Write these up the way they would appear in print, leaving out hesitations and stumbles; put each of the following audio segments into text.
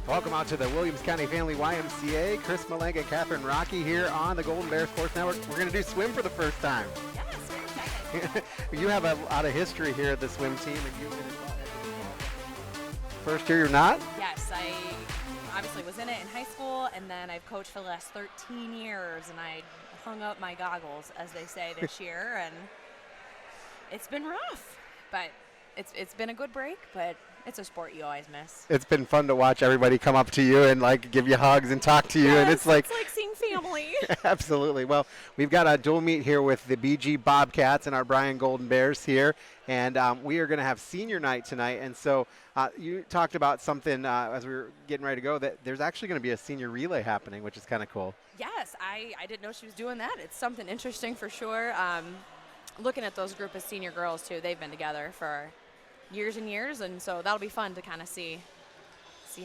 Welcome out to the Williams County Family YMCA. Chris Malenga and Catherine Rocky here on the Golden Bear Sports Network. We're going to do swim for the first time. Yes, very excited. You have a lot of history here at the swim team, and you've been involved. First year, you're not? Yes, I obviously was in it in high school, and then I've coached for the last 13 years, and I hung up my goggles, as they say, this year, and it's been rough, but it's been a good break, but it's a sport you always miss. It's been fun to watch everybody come up to you and like give you hugs and talk to you, Yes, and it's like seeing family. Absolutely. Well, we've got a dual meet here with the BG Bobcats and our Bryan Golden Bears here, and we are going to have senior night tonight. And so you talked about something as we were getting ready to go, that there's actually going to be a senior relay happening, which is kind of cool. Yes, I didn't know she was doing that. It's something interesting for sure. Looking at those group of senior girls, too, they've been together for years and years, and so that'll be fun to kind of see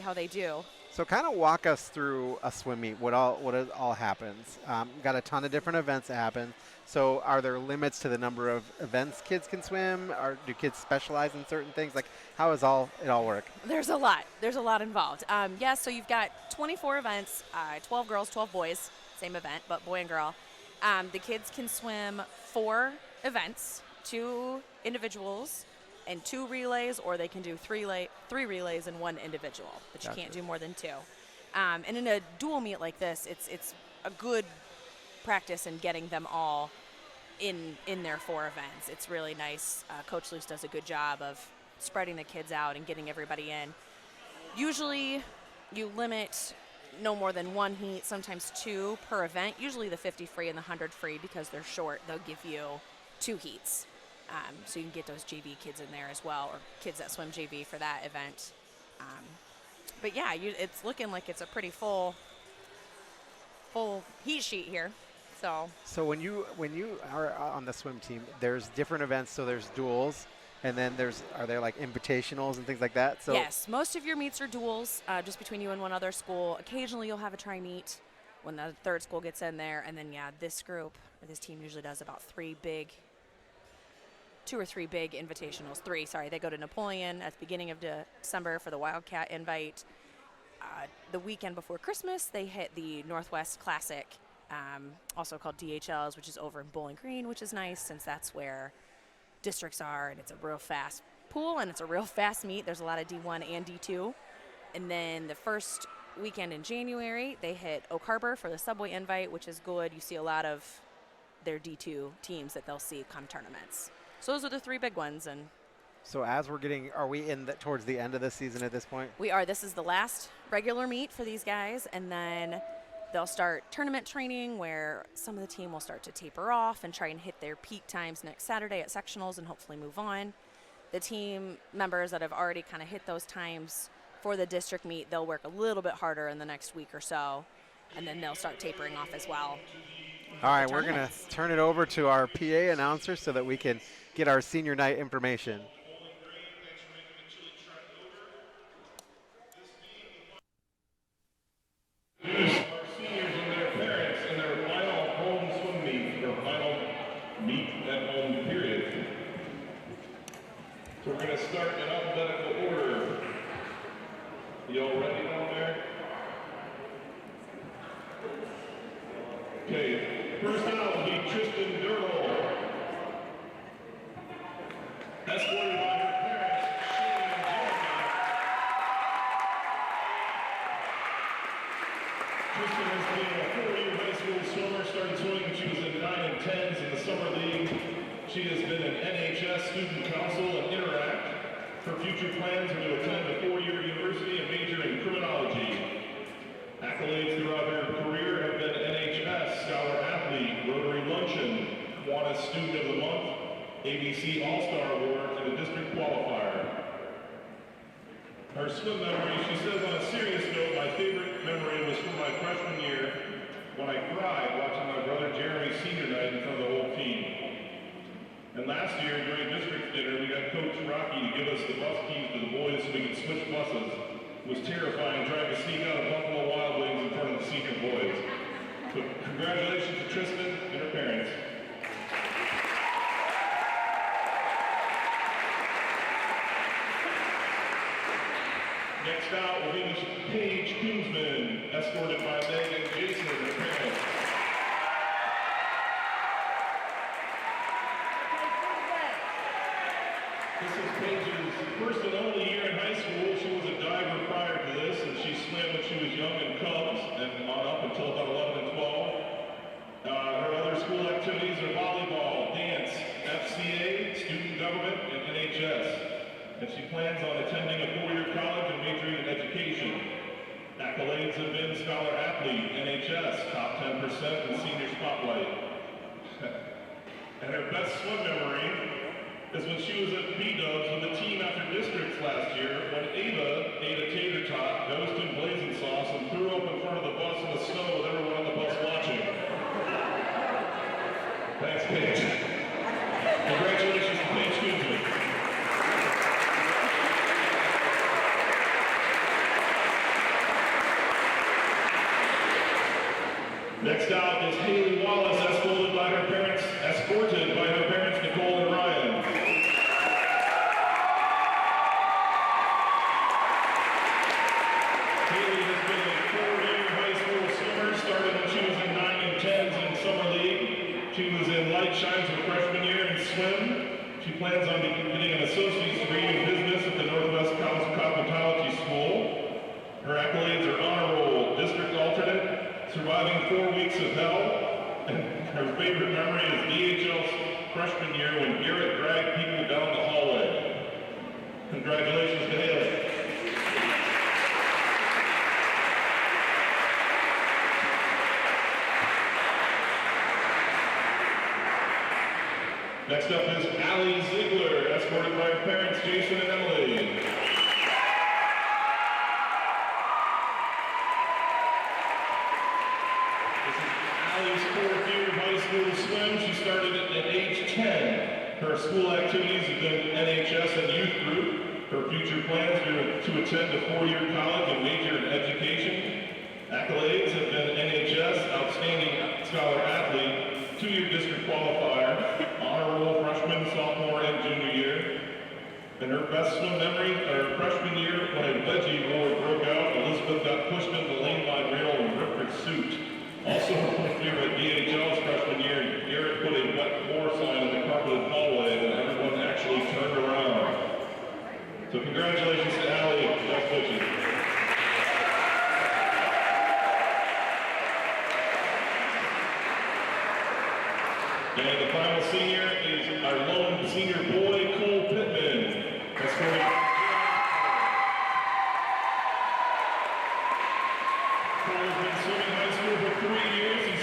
how they do. So kind of walk us through a swim meet, what all happens. Got a ton of different events that happen. So are there limits to the number of events kids can swim? Or do kids specialize in certain things? Like, how does it all work? There's a lot involved. Yes, so you've got 24 events, 12 girls, 12 boys, same event, but boy and girl. The kids can swim 4 events, 2 individuals, and 2 relays, or they can do 3 relays and 1 individual, but you can't do more than 2. And in a dual meet like this, it's a good practice in getting them all in their 4 events. It's really nice. Coach Luce does a good job of spreading the kids out and getting everybody in. Usually you limit no more than 1 heat, sometimes 2 per event, usually the 50 free and the 100 free, because they're short. They'll give you 2 heats. So you can get those JV kids in there as well, or kids that swim JV for that event. But yeah, it's looking like it's a pretty full heat sheet here. So when you are on the swim team, there's different events. So there's duels, and then are there like invitationals and things like that? So yes, most of your meets are duels, just between you and one other school. Occasionally you'll have a tri-meet when the third school gets in there, and then this team usually does about 2 or 3 big invitationals. 3, sorry. They go to Napoleon at the beginning of December for the Wildcat invite. The weekend before Christmas, they hit the Northwest Classic, also called DHLs, which is over in Bowling Green, which is nice since that's where districts are, and it's a real fast pool, and it's a real fast meet. There's a lot of D1 and D2. And then the first weekend in January, they hit Oak Harbor for the Subway invite, which is good. You see a lot of their D2 teams that they'll see come tournaments. So those are the 3 big ones. And so are we towards the end of the season at this point? We are. This is the last regular meet for these guys, and then they'll start tournament training where some of the team will start to taper off and try and hit their peak times next Saturday at sectionals and hopefully move on. The team members that have already kind of hit those times for the district meet, they'll work a little bit harder in the next week or so, and then they'll start tapering off as well. All right, we're going to turn it over to our PA announcer so that we can get our senior night information. Our seniors and their parents in their final home swim meet, or final meet at home period. So we're going to start in alphabetical order. Y'all ready down there? Okay, first out will be Tristan Durrell. Escorted by her parents, Shane and Jeremy. Tristan has been a 4-year high school swimmer, started swimming when she was in 9 and 10s in the summer league. She has been an NHS student council and Interact. Her future plans are to attend a 4-year university and major in criminology. Accolades throughout her career have been NHS Scholar Athlete, Rotary Luncheon, Kiwanis Student of the Month, ABC All-Star Award, and a district qualifier. Her swim memory, she says on a serious note, my favorite memory was from my freshman year when I cried watching my brother Jeremy's senior night in front of the whole team. And last year during district dinner, we got Coach Rocky to give us the bus keys to the boys so we could switch buses. It was terrifying trying to sneak out of Buffalo Wild Wings in front of the senior boys. So congratulations to Tristan and her parents. Next out will be Paige Koonsman, escorted by Meg and Jason, her parents. This is Paige's first and only year in high school. She was a diver prior to this, and she swam when she was young in Cubs and on up until about 11 and 12. Her other school activities are volleyball, dance, FCA, student government, and NHS. And she plans on attending a four-year college and majoring in education. Accolades have been Scholar Athlete, NHS, top 10% in Senior Spotlight. And her best swim memory is when she was at B-Dubs with the team after districts last year, when Ava ate a tater tot, dosed in blazing sauce, and threw up in front of the bus in the snow with everyone on the bus watching. Thanks, Paige. Congratulations to Paige Koonsman. Next out is Haley Wallace, escorted by her parents, Nicole and Ryan. Haley has been a four-year high school swimmer, started when she was in 9 and 10s in summer league. She was in light shines her freshman year in swim. She plans on getting an associate's degree in business at the Northwest Cosmetology School. Her accolades are honor roll, district alternate, surviving 4 weeks of hell, and her favorite memory is BHS freshman year when Garrett dragged people down the hallway. Congratulations to Haley. Next up is Allie Ziegler, escorted by her parents Jason and Emily. School swim. She started at age 10. Her school activities have been NHS and youth group. Her future plans are to attend a four-year college and major in education. Accolades have been NHS, Outstanding Scholar Athlete, 2-year district qualifier, honor roll freshman, sophomore, and junior year. And her best swim memory, her freshman year, when a veggie war broke out, Elizabeth got pushed into the lane line rail and ripped her suit. Also, my favorite DHL's freshman year, Garrett put a wet floor sign in the carpeted hallway and everyone actually turned around. So congratulations to Allie. Best wishes. And the final senior is our lone senior boy, Cole Pittman. That's for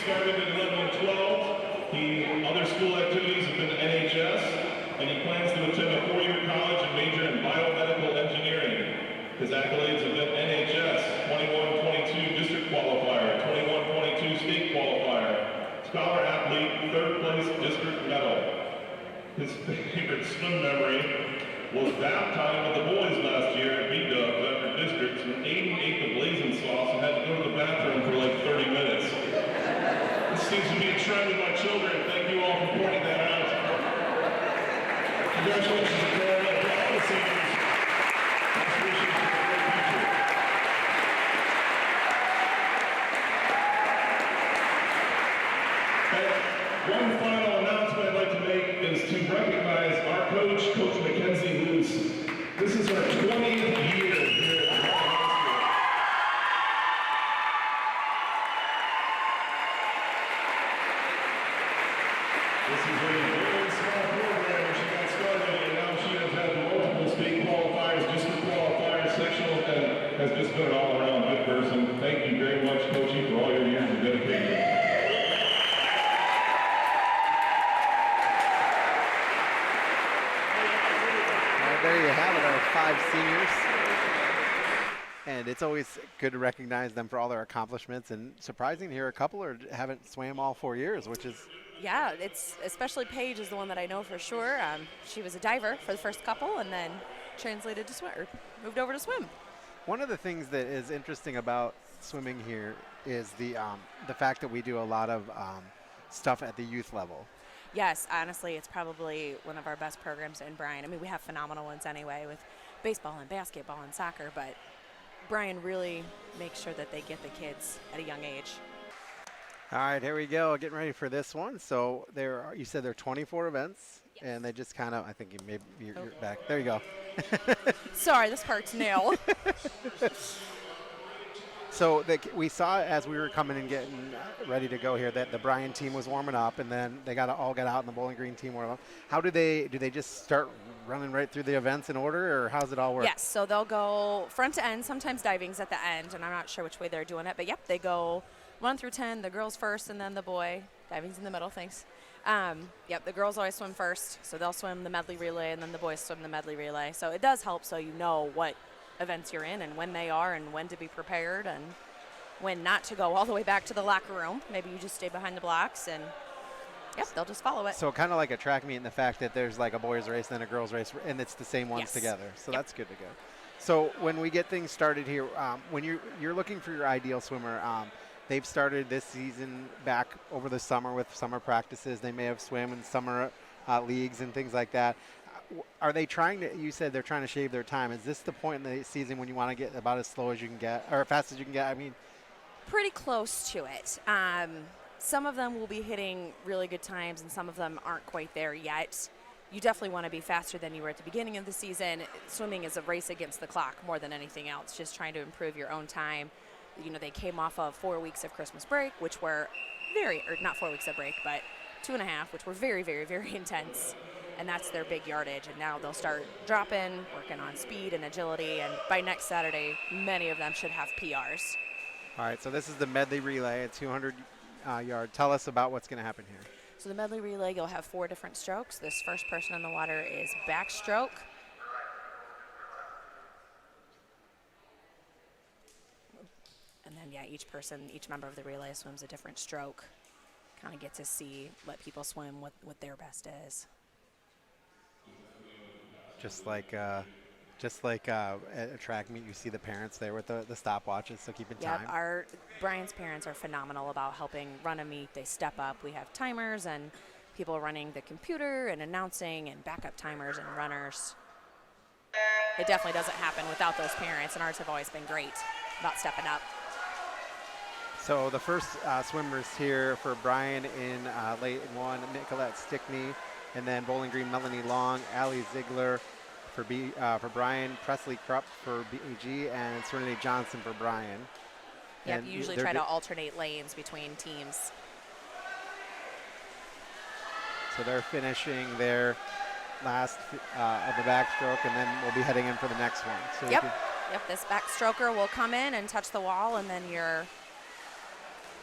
started at 11 and 12. Other school activities have been NHS, and he plans to attend a four-year college and major in biomedical engineering. His accolades have been NHS, 21-22 district qualifier, 21-22 state qualifier, scholar athlete, third place district medal. His favorite swim memory was bath time with the boys last year at B-Dubs after districts when Aiden ate the blazing sauce and had to go to the bathroom for like 30 minutes. This seems to be a trend with my children. Thank you all for pointing that out. Congratulations to all the seniors. Best wishes for a great future. And one final announcement I'd like to make is to recognize our coach, Coach Mackenzie Luce. This is her 20th year here at the This is a very small program when she got started, and now she has had multiple state qualifiers, district qualifiers, sectionals, and has just been an all-around good person. Thank you very much, Coachy, for all your years of dedication. There you have it, our 5 seniors. And it's always good to recognize them for all their accomplishments. And surprising to hear a couple haven't swam all 4 years, which is... Yeah, it's especially Paige is the one that I know for sure. She was a diver for the first couple and then translated to swim, or moved over to swim. One of the things that is interesting about swimming here is the fact that we do a lot of stuff at the youth level. Yes, honestly, it's probably one of our best programs in Bryan. I mean, we have phenomenal ones anyway with baseball and basketball and soccer, but Brian really makes sure that they get the kids at a young age. All right, here we go. Getting ready for this one. So you said there are 24 events, and they just kind of, I think you're back. There you go. Sorry, this part's new. So we saw as we were coming and getting ready to go here that the Bryan team was warming up, and then they all got out, and the Bowling Green team warmed up. How do they just start running right through the events in order, or how's it all work? Yes, so they'll go front to end. Sometimes diving's at the end, and I'm not sure which way they're doing it, but yep, they go 1 through 10. The girls first, and then the boy. Diving's in the middle. Thanks. Yep, the girls always swim first, so they'll swim the medley relay, and then the boys swim the medley relay. So it does help, so you know what events you're in and when they are and when to be prepared and when not to go all the way back to the locker room. Maybe you just stay behind the blocks and yep, they'll just follow it. So kind of like a track meet in the fact that there's like a boys race and then a girls race and it's the same ones Yes. together. So Yep. that's good to go. So when we get things started here, when you're looking for your ideal swimmer, they've started this season back over the summer with summer practices. They may have swam in summer leagues and things like that. Are they trying to, you said they're trying to shave their time. Is this the point in the season when you want to get about as slow as you can get or fast as you can get? I mean, Pretty close to it. Some of them will be hitting really good times and some of them aren't quite there yet. You definitely want to be faster than you were at the beginning of the season. Swimming is a race against the clock more than anything else, just trying to improve your own time. You know, they came off of 4 weeks of Christmas break, which were not 4 weeks of break, but 2.5, which were very, very, very intense. And that's their big yardage. And now they'll start dropping, working on speed and agility. And by next Saturday, many of them should have PRs. all right, so this is the medley relay at 200 yard. Tell us about what's going to happen here. So the medley relay, you'll have 4 different strokes. This first person in the water is backstroke. And then, yeah, each member of the relay swims a different stroke. Kind of get to let people swim what their best is. Just like at a track meet, you see the parents there with the stopwatches, so keeping time. Yep, Brian's parents are phenomenal about helping run a meet. They step up. We have timers and people running the computer and announcing and backup timers and runners. It definitely doesn't happen without those parents, and ours have always been great about stepping up. So the first swimmers here for Brian in lane 1, Nicolette Stickney, and then Bowling Green, Melanie Long, Allie Ziegler for Brian, Presley Krupp for BG, and Serenity Johnson for Brian. Yep, And you usually try to alternate lanes between teams. So they're finishing their last of the backstroke, and then we'll be heading in for the next one. So Yep, this backstroker will come in and touch the wall, and then your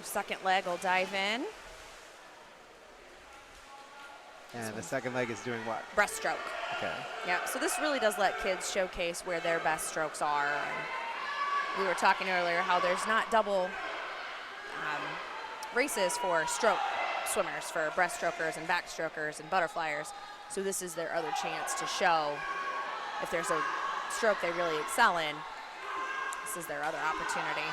second leg will dive in. And the second leg is doing what? Breaststroke. Okay. Yep, so this really does let kids showcase where their best strokes are. And we were talking earlier how there's not double races for stroke swimmers, for breaststrokers and backstrokers and butterflyers. So this is their other chance to show if there's a stroke they really excel in, this is their other opportunity.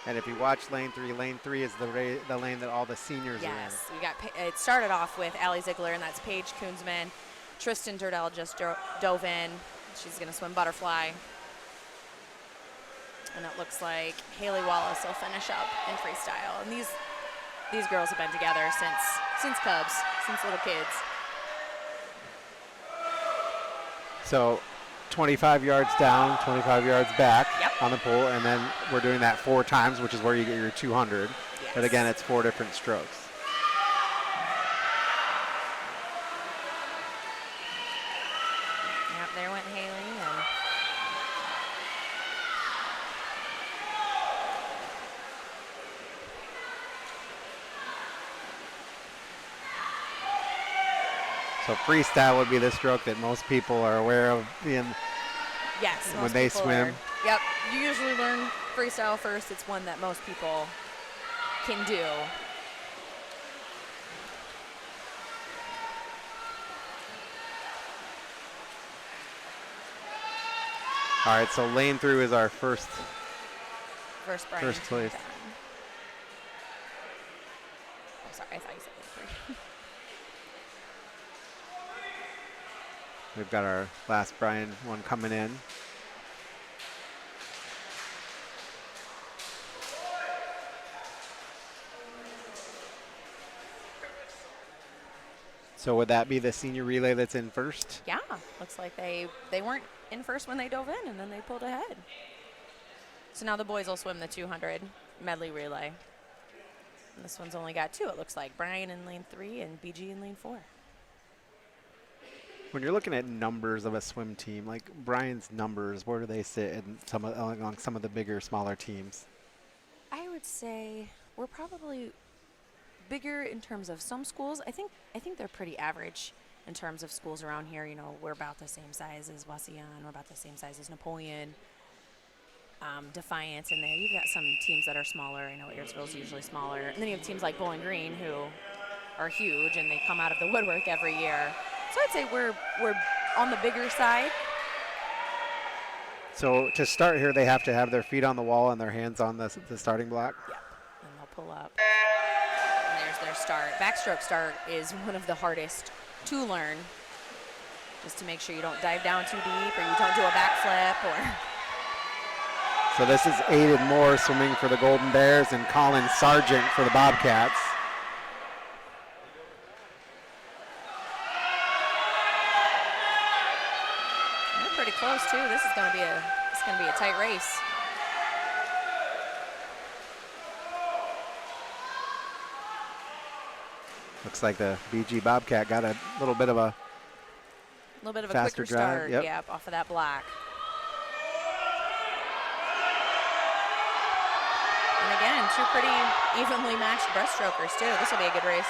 And if you watch lane 3 is the lane that all the seniors Yes, it started off with Allie Ziegler, and that's Paige Koonsman. Tristan Durdell just dove in. She's going to swim butterfly. And it looks like Haley Wallace will finish up in freestyle. And these girls have been together since Cubs, since little kids. So 25 yards down, 25 yards back on the pool, and then we're doing that 4 times, which is where you get your 200. Yes. But again, it's 4 different strokes. Yep, there went Haley. And So freestyle would be the stroke that most people are aware of yes, when most they people swim. Yep, you usually learn freestyle first. It's one that most people can do. All right, so lane through is our first First Brian. First place. Done. Oh, sorry, I thought you said lane 3. We've got our last Brian one coming in. So would that be the senior relay that's in first? Yeah, looks like they weren't in first when they dove in, and then they pulled ahead. So now the boys will swim the 200 medley relay. And this one's only got 2, it looks like. Brian in lane 3 and BG in lane 4. When you're looking at numbers of a swim team, like Brian's numbers, where do they sit in along some of the bigger, smaller teams? I would say we're probably bigger in terms of some schools. I think they're pretty average in terms of schools around here. You know, we're about the same size as Wauseon. We're about the same size as Napoleon, Defiance in there. You've got some teams that are smaller. I know Ayersville's usually smaller. And then you have teams like Bowling Green who are huge, and they come out of the woodwork every year. So I'd say we're on the bigger side. So to start here, they have to have their feet on the wall and their hands on the starting block? Yep, and they'll pull up. And there's their start. Backstroke start is one of the hardest to learn, just to make sure you don't dive down too deep or you don't do a backflip. Or. So this is Aiden Moore swimming for the Golden Bears and Colin Sargent for the Bobcats. Pretty close too. This is going to be a tight race. Looks like the BG Bobcat got a little bit of a faster quicker start. drive. Yep. Yep, off of that block. And again, 2 pretty evenly matched breaststrokers too. This will be a good race.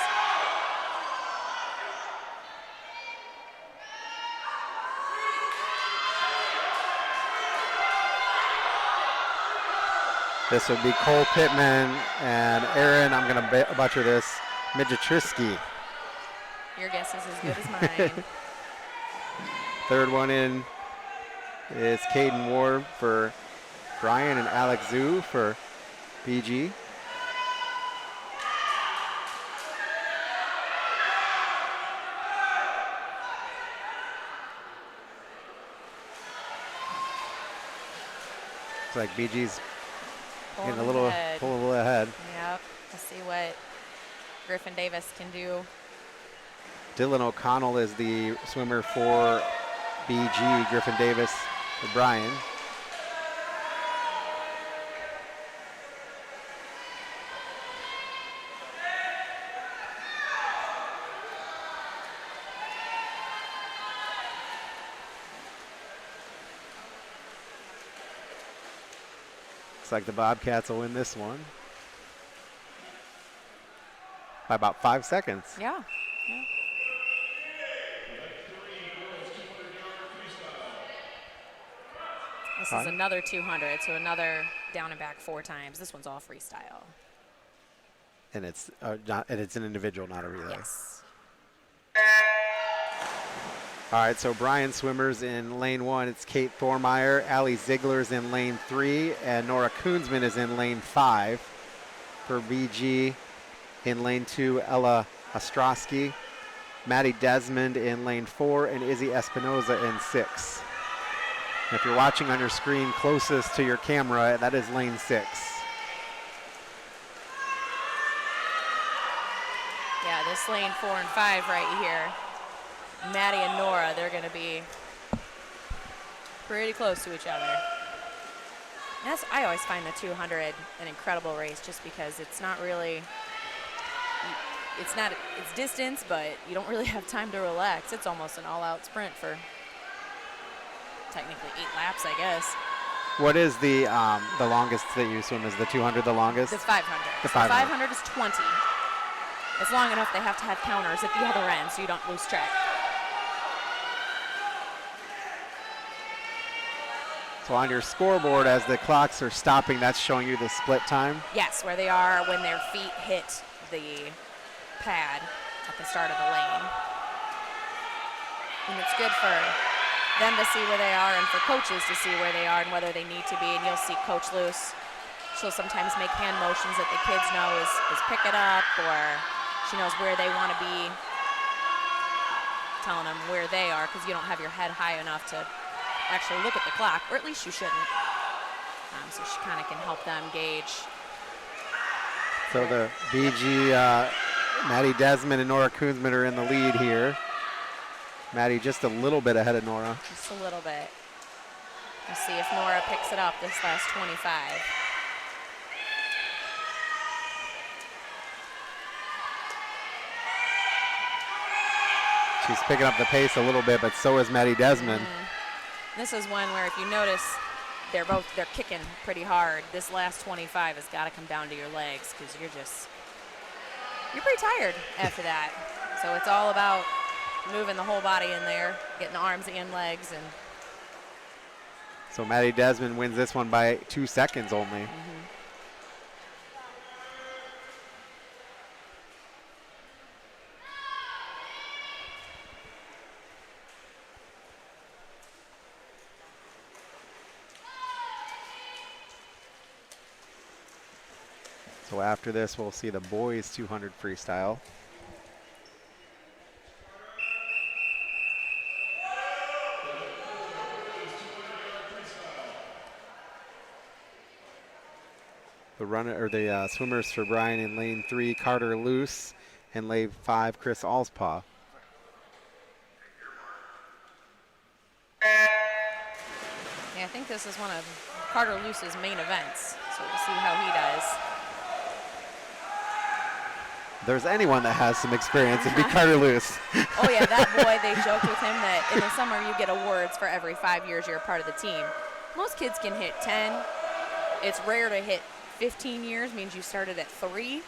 This would be Cole Pittman and Aaron, I'm going to butcher this, Midgetrisky. Your guess is as good as mine. Third one in is Caden Ward for Brian and Alex Zhu for BG. Looks like BG's getting a little ahead. Yep. Let's see what Griffin Davis can do. Dylan O'Connell is the swimmer for BG. Griffin Davis for Brian. Looks like the Bobcats will win this one by about 5 seconds. Yeah. This is another 200, so another down and back 4 times. This one's all freestyle. And it's it's an individual, not a relay. Yes. All right, so Brian swimmers in lane 1. It's Kate Thormeyer. Allie Ziegler's in lane 3, and Nora Koonsman is in lane 5. For BG in lane 2, Ella Ostrowski. Maddie Desmond in lane 4, and Izzy Espinoza in 6. If you're watching on your screen closest to your camera, that is lane 6. Yeah, this lane 4 and 5 right here. Maddie and Nora, they're going to be pretty close to each other. I always find the 200 an incredible race just because it's not really, it's distance, but you don't really have time to relax. It's almost an all-out sprint for technically 8 laps, I guess. What is the longest that you swim? Is the 200 the longest? The 500. The 500. The 500 is 20. It's long enough they have to have counters at the other end so you don't lose track. So on your scoreboard, as the clocks are stopping, that's showing you the split time? Yes, where they are when their feet hit the pad at the start of the lane. And it's good for them to see where they are and for coaches to see where they are and whether they need to be. And you'll see Coach Luce, she'll sometimes make hand motions that the kids know is pick it up, or she knows where they want to be, telling them where they are, because you don't have your head high enough to actually look at the clock, or at least you shouldn't. So she kind of can help them gauge. So the BG Maddie Desmond and Nora Koonsman are in the lead here. Maddie just a little bit ahead of Nora. Just a little bit. We'll see if Nora picks it up this last 25. She's picking up the pace a little bit, but so is Maddie Desmond. This is one where if you notice, they're kicking pretty hard. This last 25 has got to come down to your legs because you're pretty tired after that. So it's all about moving the whole body in there, getting the arms and legs. And so Maddie Desmond wins this one by 2 seconds only. So after this, we'll see the boys 200 freestyle. The swimmers for Brian in lane 3, Carter Luce, and lane 5, Chris Allspaw. yeah, I think this is one of Carter Luce's main events. So we'll see how he does. If there's anyone that has some experience, it'd be Carter Luce. Oh yeah, that boy, they joked with him that in the summer you get awards for every 5 years you're a part of the team. Most kids can hit 10. It's rare to hit 15 years, means you started at 3.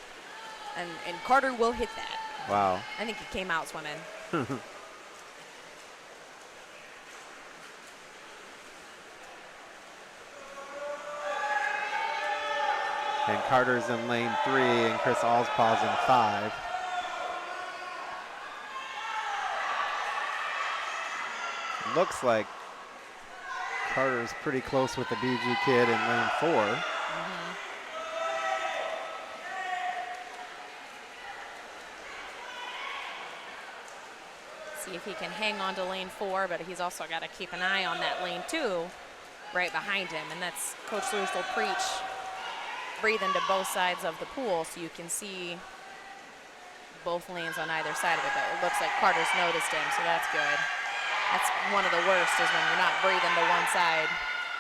And Carter will hit that. Wow. I think he came out swimming. And Carter's in lane 3, and Chris Allspaw's in 5. Looks like Carter's pretty close with the BG kid in lane 4. See if he can hang on to lane 4, but he's also got to keep an eye on that lane 2 right behind him. And that's Coach Lewis will preach, breathe into both sides of the pool so you can see both lanes on either side of it. But it looks like Carter's noticed him, so that's good. That's one of the worst is when you're not breathing to one side.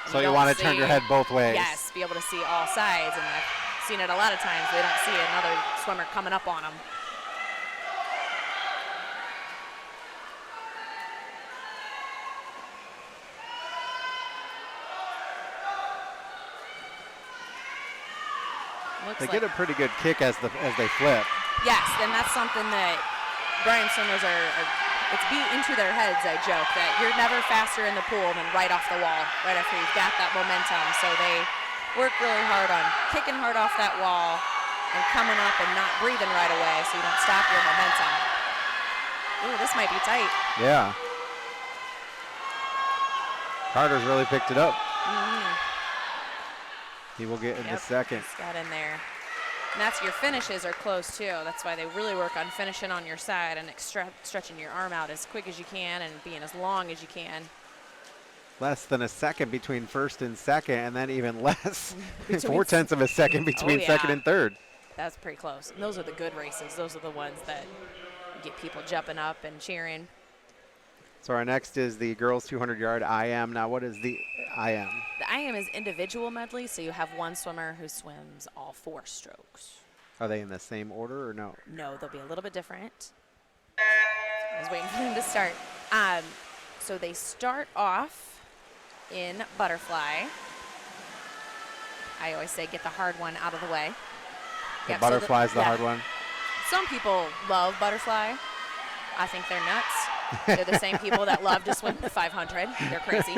So you want to turn your head both ways. Yes, be able to see all sides. And I've seen it a lot of times. They don't see another swimmer coming up on them. They get a pretty good kick as they flip. Yes, and that's something that Brian swimmers it's beat into their heads, I joke, that you're never faster in the pool than right off the wall, right after you've got that momentum. So they work really hard on kicking hard off that wall and coming up and not breathing right away so you don't stop your momentum. Ooh, this might be tight. Yeah. Carter's really picked it up. He will get in the second. He's got in there. And that's your finishes are close too. That's why they really work on finishing on your side and stretching your arm out as quick as you can and being as long as you can. Less than a second between first and second, and then even less, 0.4 of a second between second and third. That's pretty close. And those are the good races. Those are the ones that get people jumping up and cheering. So our next is the girls 200-yard IM. Now, what is the IM? The IM is individual medley, so you have one swimmer who swims all 4 strokes. Are they in the same order or no? No, they'll be a little bit different. I was waiting for them to start. So they start off in butterfly. I always say get the hard one out of the way. The butterfly's the hard one? Some people love butterfly. I think they're nuts. They're the same people that love to swim the 500. They're crazy.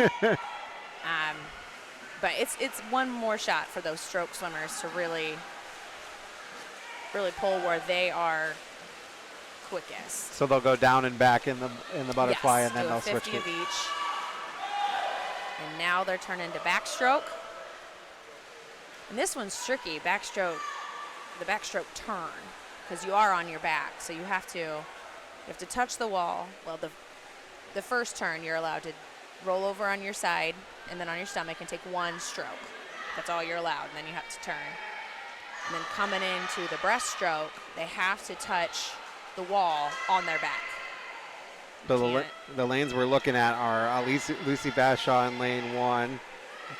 But it's one more shot for those stroke swimmers to really pull where they are quickest. So they'll go down and back in the butterfly, yes, and then they'll switch 50 of each. And now they're turning to backstroke. And this one's tricky. Backstroke, the backstroke turn, because you are on your back, so you have to touch the wall. Well, the first turn you're allowed to roll over on your side and then on your stomach and take 1 stroke. That's all you're allowed, and then you have to turn. And then coming into the breaststroke, they have to touch the wall on their back. So the lanes we're looking at are Lucy Bashaw in lane 1,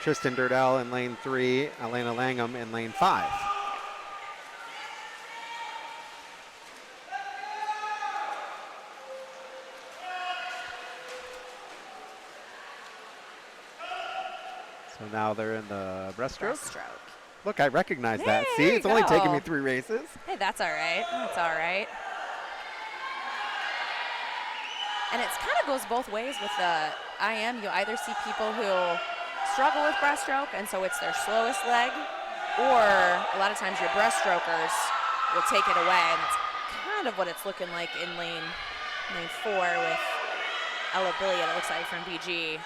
Tristan Durdell in lane 3, Elena Langham in lane 5. So now they're in the breaststroke. Look, I recognize that. See, it's only taken me 3 races. Hey, that's all right. That's all right. And it kind of goes both ways with the IM. You either see people who struggle with breaststroke, and so it's their slowest leg, or a lot of times your breaststrokers will take it away, and it's kind of what it's looking like in lane 4 with Ella Billy, it looks like, from BG.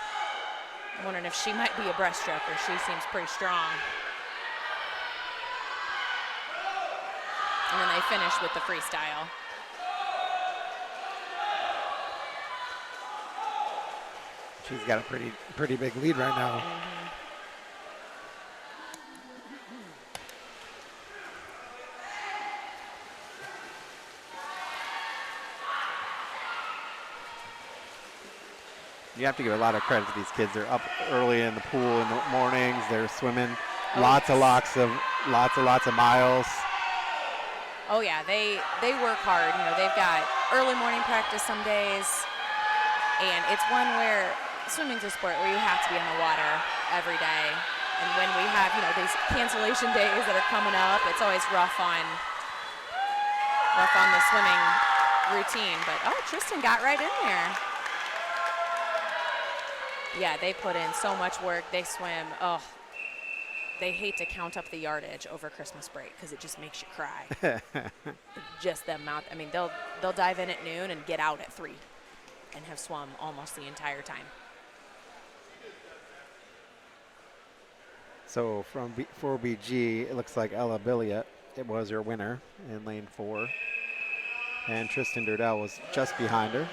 I'm wondering if she might be a breaststroker. She seems pretty strong. And then they finish with the freestyle. She's got a pretty big lead right now. You have to give a lot of credit to these kids. They're up early in the pool in the mornings. They're swimming lots of miles. Oh yeah, they work hard. You know, they've got early morning practice some days, and it's one where swimming's a sport where you have to be in the water every day. And when we have, you know, these cancellation days that are coming up, it's always rough on the swimming routine. But oh, Tristan got right in there. Yeah, they put in so much work. They swim. Oh, they hate to count up the yardage over Christmas break because it just makes you cry. Just the amount. I mean, they'll dive in at noon and get out at 3 and have swum almost the entire time. So for BG, it looks like Ella Billiot, it was her winner in lane 4. And Tristan Durdell was just behind her.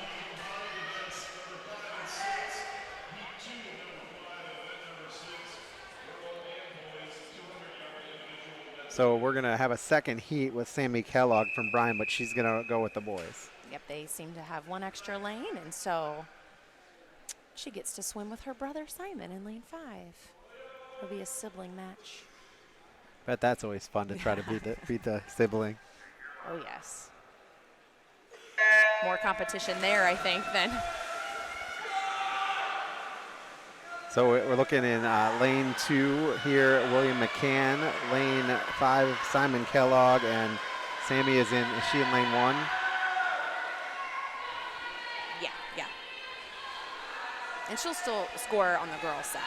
So we're going to have a second heat with Sammy Kellogg from Bryan, but she's going to go with the boys. Yep, they seem to have one extra lane, and so she gets to swim with her brother Simon in lane 5. It'll be a sibling match. But that's always fun to try to beat the sibling. Oh, yes. More competition there, I think, than... So we're looking in lane 2 here, William McCann. Lane 5, Simon Kellogg, and Sammy is she in lane 1? Yeah. And she'll still score on the girls' side.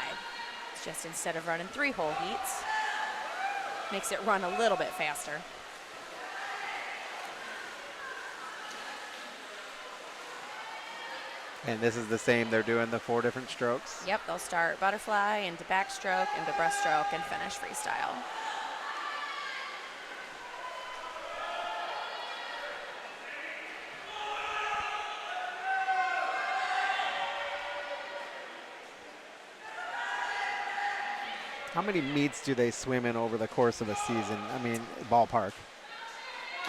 It's just instead of running 3 whole heats, makes it run a little bit faster. And this is the same, they're doing the 4 different strokes? Yep, they'll start butterfly into backstroke, into breaststroke, and finish freestyle. How many meets do they swim in over the course of a season? I mean, ballpark.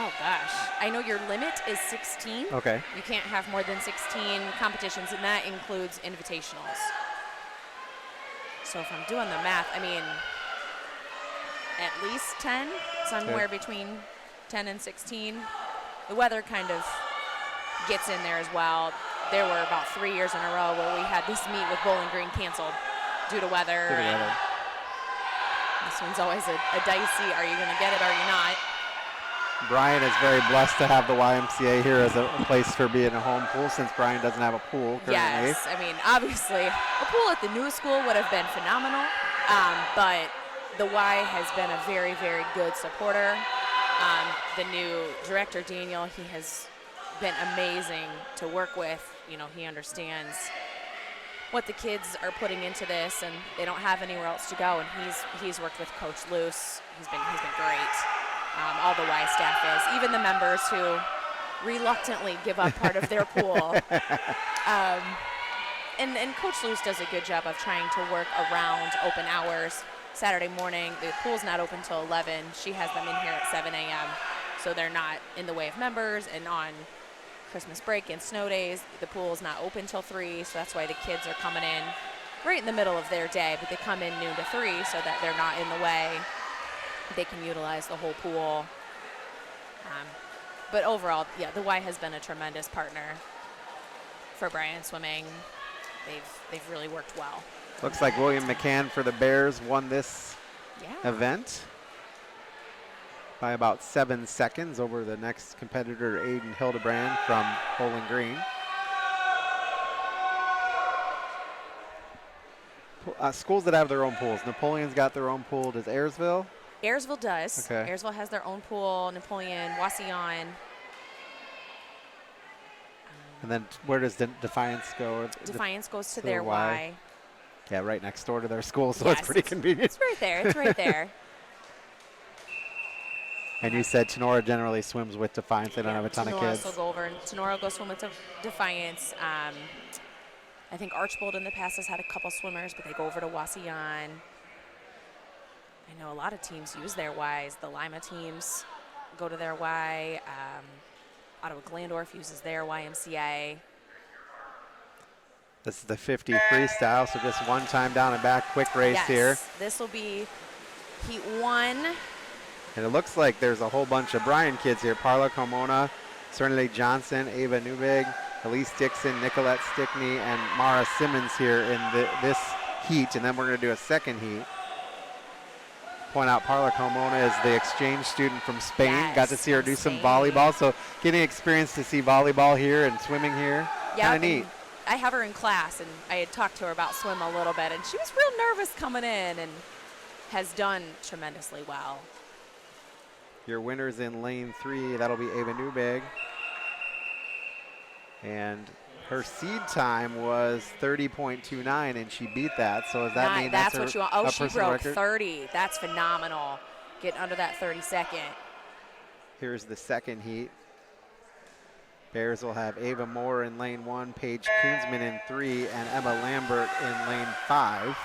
Oh, gosh. I know your limit is 16. Okay. You can't have more than 16 competitions, and that includes invitationals. So if I'm doing the math, I mean, at least 10, somewhere between 10 and 16. The weather kind of gets in there as well. There were about 3 years in a row where we had this meet with Bowling Green canceled due to weather. This one's always a dicey, are you going to get it or are you not? Bryan is very blessed to have the YMCA here as a place for being a home pool since Bryan doesn't have a pool currently. Yes, I mean, obviously, a pool at the new school would have been phenomenal, but the Y has been a very, very good supporter. The new director, Daniel, he has been amazing to work with. You know, he understands what the kids are putting into this, and they don't have anywhere else to go. And he's worked with Coach Luce. He's been great. All the Y staff is, even the members who reluctantly give up part of their pool. And Coach Luce does a good job of trying to work around open hours Saturday morning. The pool's not open till 11. She has them in here at 7 a.m. so they're not in the way of members. And on Christmas break and snow days, the pool is not open till 3, so that's why the kids are coming in right in the middle of their day, but they come in noon to 3 so that they're not in the way. They can utilize the whole pool. But overall, yeah, the Y has been a tremendous partner for Bryan Swimming. They've really worked well. Looks like William McCann for the Bears won this Yeah. event by about 7 seconds over the next competitor, Aiden Hildebrand from Bowling Green. Schools that have their own pools. Napoleon's got their own pool. Does Ayersville? Ayersville does. Okay. Ayersville has their own pool. Napoleon, Wasion. And then where does Defiance go? Defiance goes to to their Y. Y. Yeah, right next door to their school, so Yes, it's pretty convenient. It's right there. It's right there. And you said Tenora generally swims with Defiance. They don't have a ton of Tenora kids. will go over, and Tenora will go swim with Defiance. I think Archbold in the past has had a couple swimmers, but they go over to Wasion. I know a lot of teams use their Ys. The Lima teams go to their Y. Ottawa Glandorf uses their YMCA. This is the 50 freestyle, so just one time down and back, quick race here. This will be heat 1. And it looks like there's a whole bunch of Bryan kids here. Parla Carmona, Serenity Johnson, Ava Newbig, Elise Dixon, Nicolette Stickney, and Mara Simmons here in this heat. And then we're going to do a second heat. Point out Parla Carmona is the exchange student from Spain. Yes, got to see her from do some Spain. volleyball. So getting experience to see volleyball here and swimming here. Yeah, Kind of neat. I have her in class, and I had talked to her about swim a little bit, and she was real nervous coming in and has done tremendously well. Your winners in lane 3, that'll be Ava Newbig. And her seed time was 30.29, and she beat that. So does that mean that's her, what you want? Oh, a she personal broke record? 30. That's phenomenal. Getting under that 32nd. Here's the second heat. Bears will have Ava Moore in lane 1, Paige Koonsman in 3, and Emma Lambert in lane 5.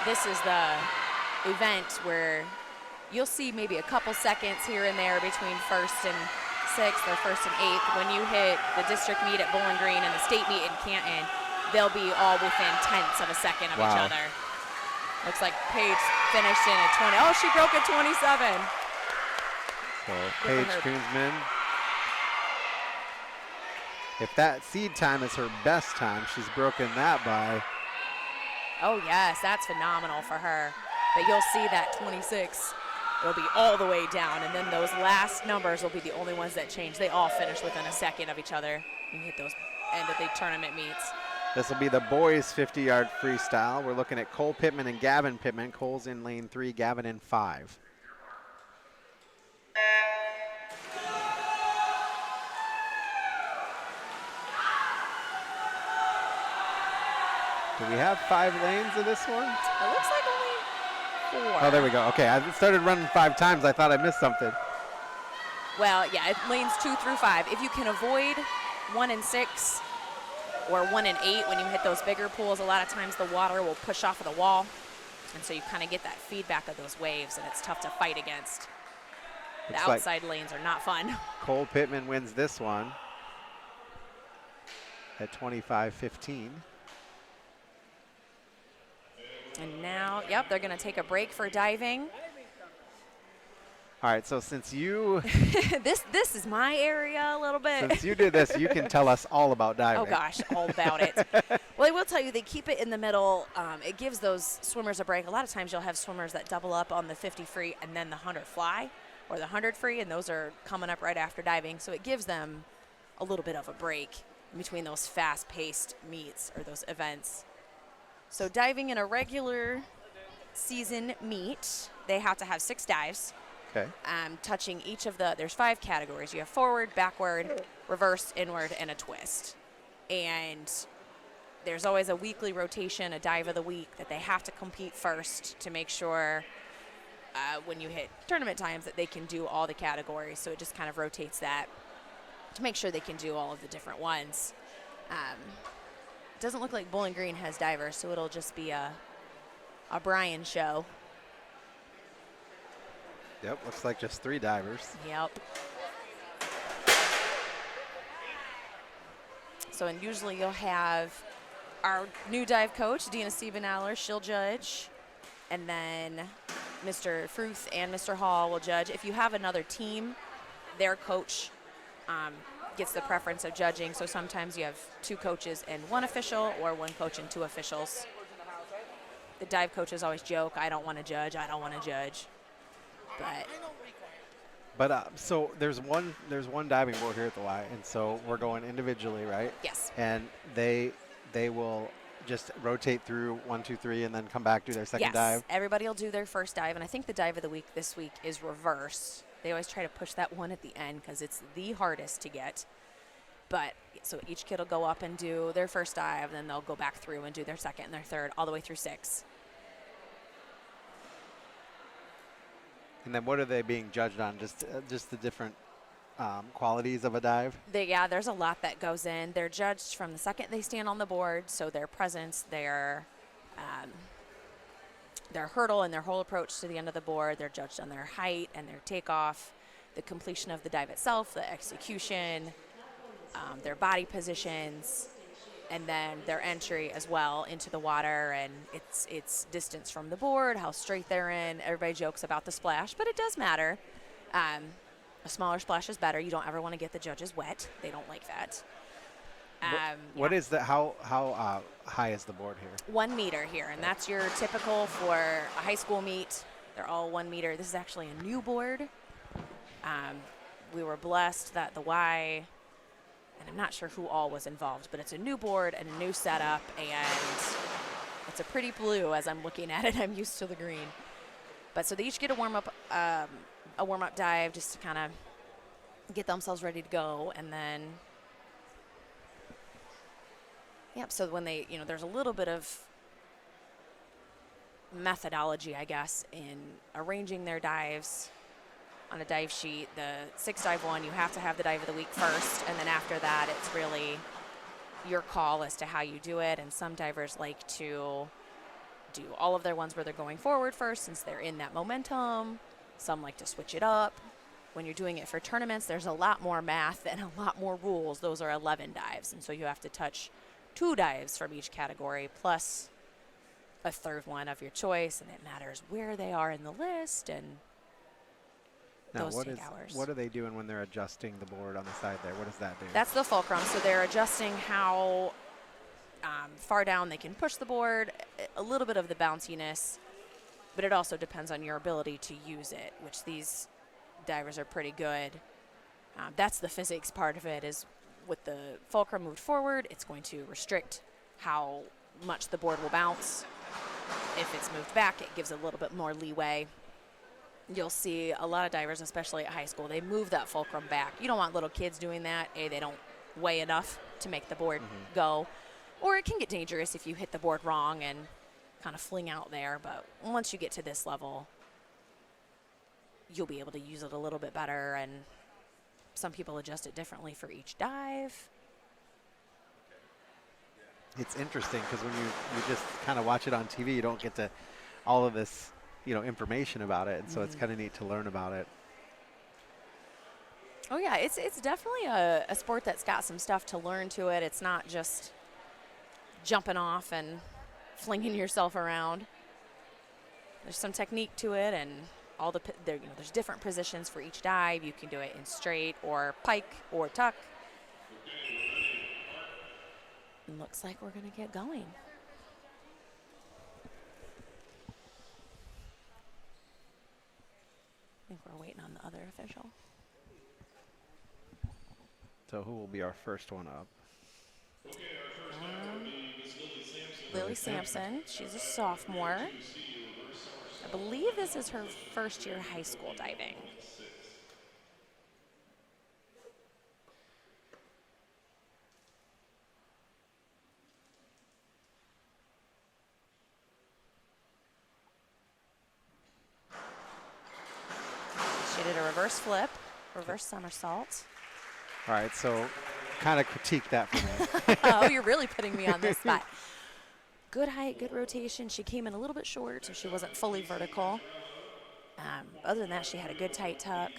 This is the event where you'll see maybe a couple seconds here and there between first and sixth or first and eighth. When you hit the district meet at Bowling Green and the state meet in Canton, they'll be all within tenths of a second of each Wow. other. Looks like Paige finished in at 20. Oh, she broke at 27. So for Paige her. Koonsman. If that seed time is her best time, she's broken that by. Oh, yes, that's phenomenal for her. But you'll see that 26. It'll be all the way down, and then those last numbers will be the only ones that change. They all finish within a second of each other. You hit those end of the tournament meets. This will be the boys' 50-yard freestyle. We're looking at Cole Pittman and Gavin Pittman. Cole's in lane 3, Gavin in 5. Do we have 5 lanes of this one? It looks like only 4. Oh, there we go. Okay, I started running 5 times. I thought I missed something. Well, yeah, it lanes 2 through 5. If you can avoid 1 and 6 or 1 and 8 when you hit those bigger pools, a lot of times the water will push off of the wall. And so you kind of get that feedback of those waves, and it's tough to fight against. The Looks like outside lanes are not fun. Cole Pittman wins this one at 25:15. And now, yep, they're going to take a break for diving. All right, so since you This is my area a little bit. since you did this, you can tell us all about diving. Oh gosh, all about it. Well, I will tell you, they keep it in the middle. It gives those swimmers a break. A lot of times you'll have swimmers that double up on the 50 free and then the 100 fly or the 100 free, and those are coming up right after diving. So it gives them a little bit of a break in between those fast-paced meets or those events. So diving in a regular season meet, they have to have 6 dives. Okay. Touching each of there's 5 categories. You have forward, backward, reverse, inward, and a twist. And there's always a weekly rotation, a dive of the week that they have to compete first to make sure when you hit tournament times that they can do all the categories. So it just kind of rotates that. to make sure they can do all of the different ones. Doesn't look like Bowling Green has divers, so it'll just be a Brian show. Yep, looks like just 3 divers. Yep. So, and usually you'll have our new dive coach, Dina Stevenaller, she'll judge. And then Mr. Fruth and Mr. Hall will judge. If you have another team, their coach gets the preference of judging. So sometimes you have 2 coaches and 1 official, or 1 coach and 2 officials. The dive coaches always joke, I don't want to judge, I don't want to judge. But so there's one diving board here at the Y, and so we're going individually, right? Yes. And they will just rotate through 1, 2, 3, and then come back, do their second dive. Yes, everybody will do their first dive, and I think the dive of the week this week is reverse. They always try to push that one at the end because it's the hardest to get. But so each kid will go up and do their first dive, and then they'll go back through and do their second and their third, all the way through 6. And then what are they being judged on? Just the different qualities of a dive? There's a lot that goes in. They're judged from the second they stand on the board, so their presence, their hurdle and their whole approach to the end of the board. They're judged on their height and their takeoff, the completion of the dive itself, the execution, their body positions, and then their entry as well into the water, and its distance from the board, how straight they're in. Everybody jokes about the splash, but it does matter. A smaller splash is better. You don't ever want to get the judges wet. They don't like that. What is the how high is the board here? 1 meter here, and that's your typical for a high school meet. They're all 1 meter. This is actually a new board. We were blessed that the Y, and I'm not sure who all was involved, but it's a new board and a new setup, and it's a pretty blue as I'm looking at it. I'm used to the green. But so they each get a warm-up dive just to kind of get themselves ready to go, and then so when they, there's a little bit of methodology, I guess, in arranging their dives on a dive sheet. The 6 dive one, you have to have the dive of the week first, and then after that it's really your call as to how you do it. And some divers like to do all of their ones where they're going forward first since they're in that momentum. Some like to switch it up. When you're doing it for tournaments, there's a lot more math and a lot more rules. Those are 11 dives, and so you have to touch 2 dives from each category plus a third one of your choice, and it matters where they are in the list, and now those take hours. What are they doing when they're adjusting the board on the side there? What does that do? That's the fulcrum. So they're adjusting how far down they can push the board, a little bit of the bounciness, but it also depends on your ability to use it, which these divers are pretty good. That's the physics part of it, is with the fulcrum moved forward, it's going to restrict how much the board will bounce. If it's moved back, it gives a little bit more leeway. You'll see a lot of divers, especially at high school, they move that fulcrum back. You don't want little kids doing that. They don't weigh enough to make the board go. Or it can get dangerous if you hit the board wrong and kind of fling out there. But once you get to this level, you'll be able to use it a little bit better, and some people adjust it differently for each dive. It's interesting because when you just kind of watch it on TV, you don't get to all of this, information about it, and so it's kind of neat to learn about it. Oh yeah, it's definitely a sport that's got some stuff to learn to it. It's not just jumping off and flinging yourself around. There's some technique to it, and there's different positions for each dive. You can do it in straight or pike or tuck. And looks like we're going to get going. I think we're waiting on the other official. So who will be our first one up? Lily Sampson. She's a sophomore. I believe this is her first year high school diving. She did a reverse flip, reverse somersault. All right, so kind of critique that for me. Oh, you're really putting me on this spot. Good height, good rotation. She came in a little bit short, so she wasn't fully vertical. Other than that, she had a good tight tuck.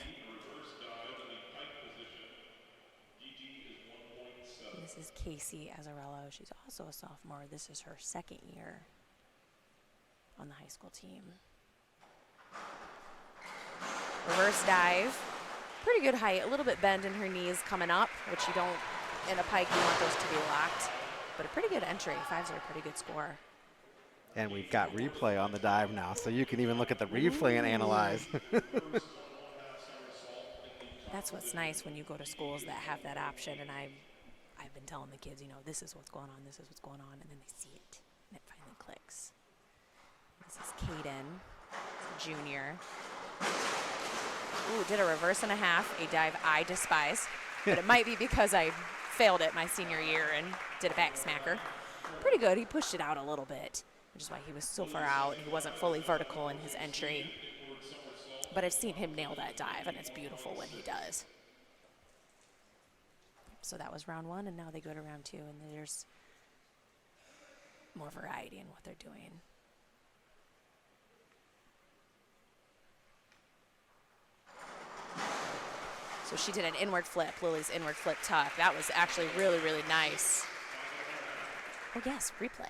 And this is Casey Azzarello. She's also a sophomore. This is her second year on the high school team. Reverse dive. Pretty good height. A little bit bend in her knees coming up, which you don't, in a pike, you want those to be locked. But a pretty good entry. Fives are a pretty good score. And we've got replay on the dive now, so you can even look at the replay and analyze. That's what's nice when you go to schools that have that option. And I've been telling the kids, you know, this is what's going on, this is what's going on, and then they see it, and it finally clicks. This is Caden, junior. Ooh, did a reverse and a half, a dive I despise. But it might be because I failed it my senior year and did a back smacker. Pretty good. He pushed it out a little bit, which is why he was so far out. He wasn't fully vertical in his entry. But I've seen him nail that dive, and it's beautiful when he does. So that was round one, and now they go to round two, and there's more variety in what they're doing. So she did an inward flip, Lily's inward flip tuck. That was actually really, really nice. Oh, yes, replay.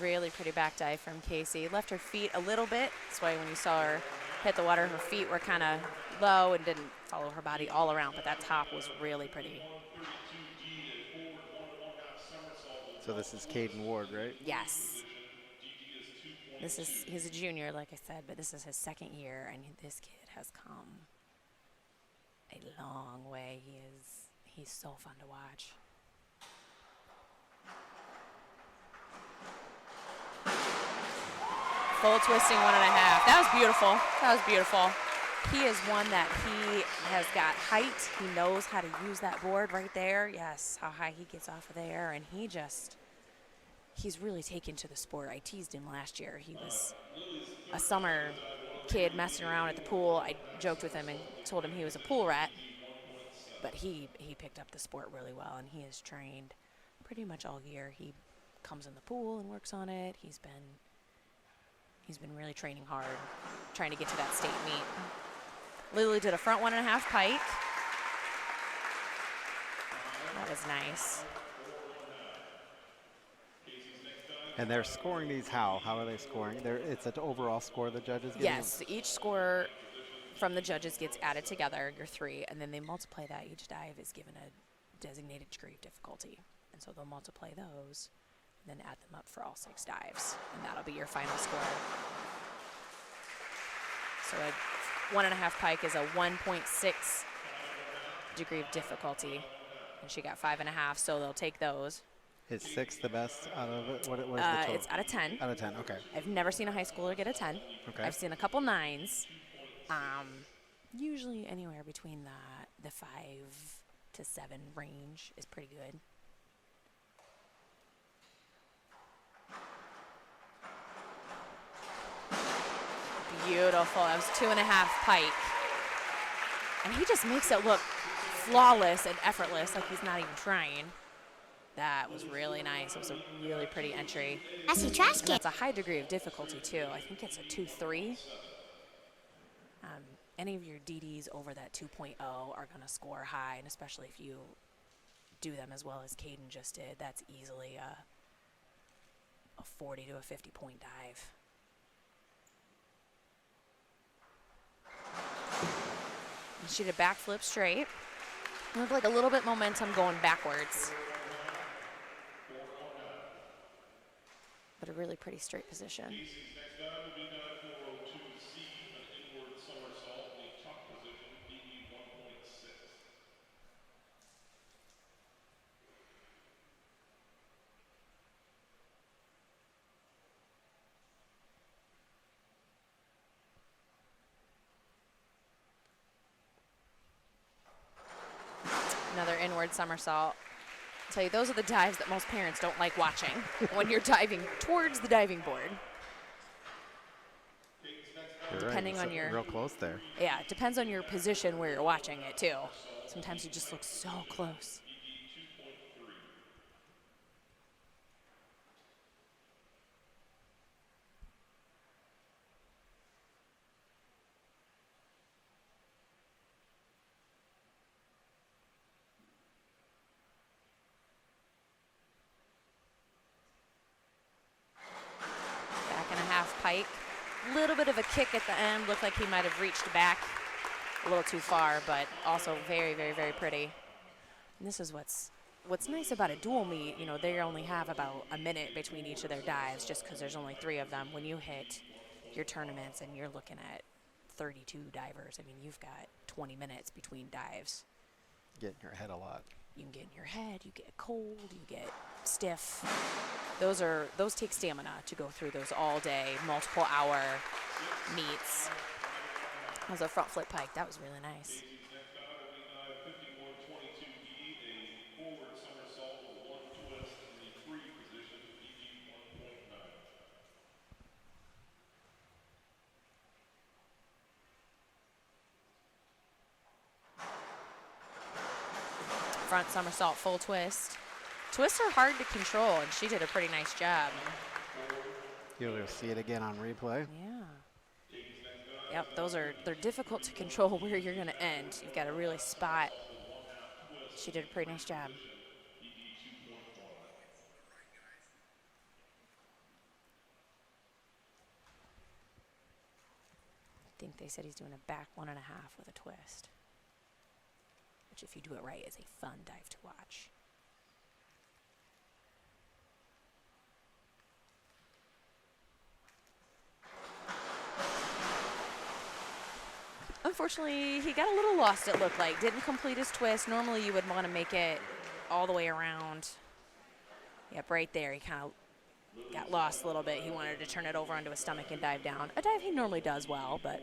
Really pretty back dive from Casey. Left her feet a little bit. That's why when you saw her hit the water, her feet were kind of low and didn't follow her body all around, but that top was really pretty. So this is Caden Ward, right? Yes. He's a junior, like I said, but this is his second year, and this kid has come a long way. He's so fun to watch. Full twisting 1.5. That was beautiful. That was beautiful. He is one that he has got height. He knows how to use that board right there. Yes, how high he gets off of there. And he's really taken to the sport. I teased him last year. He was a summer kid messing around at the pool. I joked with him and told him he was a pool rat. But he picked up the sport really well, and he is trained pretty much all year. He comes in the pool and works on it. He's been really training hard, trying to get to that state meet. Lily did a front 1.5 pike. That was nice. And they're scoring these how? How are they scoring? It's an overall score the judges give? Yes, each score from the judges gets added together, your three, and then they multiply that. Each dive is given a designated degree of difficulty. And so they'll multiply those, and then add them up for all 6 dives, and that'll be your final score. So a 1.5 pike is a 1.6 degree of difficulty, and she got 5.5, so they'll take those. Is 6 the best out of it? What is the total? It's out of 10. Out of 10, okay. I've never seen a high schooler get a 10. Okay. I've seen a couple 9s. Usually anywhere between the 5 to 7 range is pretty good. Beautiful. That was 2.5 pike. And he just makes it look flawless and effortless, like he's not even trying. That was really nice. It was a really pretty entry. I see trash And can. that's a high degree of difficulty, too. I think it's a 2-3. Any of your DDs over that 2.0 are going to score high, and especially if you do them as well as Caden just did, that's easily a 40 to a 50-point dive. And she did a backflip straight. It looked like a little bit momentum going backwards. But a really pretty straight position. forward somersault. I'll tell you, those are the dives that most parents don't like watching when you're diving towards the diving board. Depending on your, real close there. yeah, it depends on your position where you're watching it too. Sometimes you just look so close. Back and a half pike. Little bit of a kick at the end. Looked like he might have reached back a little too far, but also very, very, very pretty. And this is what's nice about a dual meet. You know, they only have about a minute between each of their dives just because there's only 3 of them. When you hit your tournaments and you're looking at 32 divers, I mean, you've got 20 minutes between dives. Get in your head a lot. You can get in your head, you get cold, you get stiff. Those take stamina to go through those all day, multiple hour meets. That was a front flip pike. That was really nice. Front somersault, full twist. Twists are hard to control, and she did a pretty nice job. You'll see it again on replay. Yeah. Yep, they're difficult to control where you're going to end. You've got to really spot. She did a pretty nice job. I think they said he's doing a back 1.5 with a twist, which if you do it right is a fun dive to watch. Unfortunately, he got a little lost, it looked like. Didn't complete his twist. Normally you would want to make it all the way around. Yep, right there. He kind of got lost a little bit. He wanted to turn it over onto his stomach and dive down. A dive he normally does well, but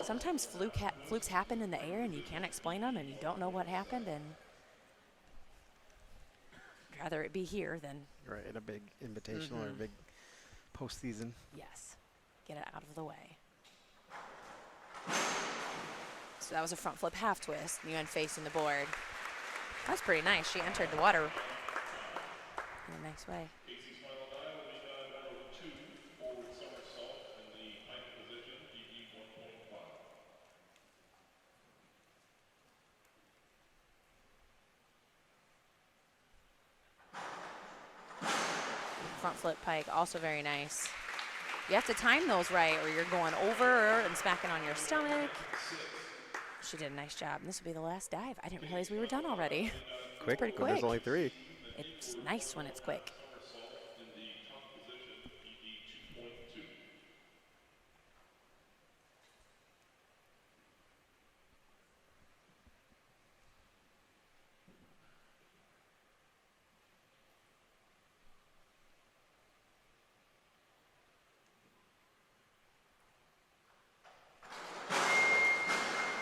sometimes flukes happen in the air and you can't explain them and you don't know what happened, and I'd rather it be here than Right, in a big invitational or a big postseason. yes, get it out of the way. So that was a front flip half twist, you end facing the board. That was pretty nice. She entered the water in a nice way. Front flip pike, also very nice. You have to time those right or you're going over and smacking on your stomach. She did a nice job. And this will be the last dive. I didn't realize we were done already. Quick, pretty when there's quick. only 3. It's nice when it's quick.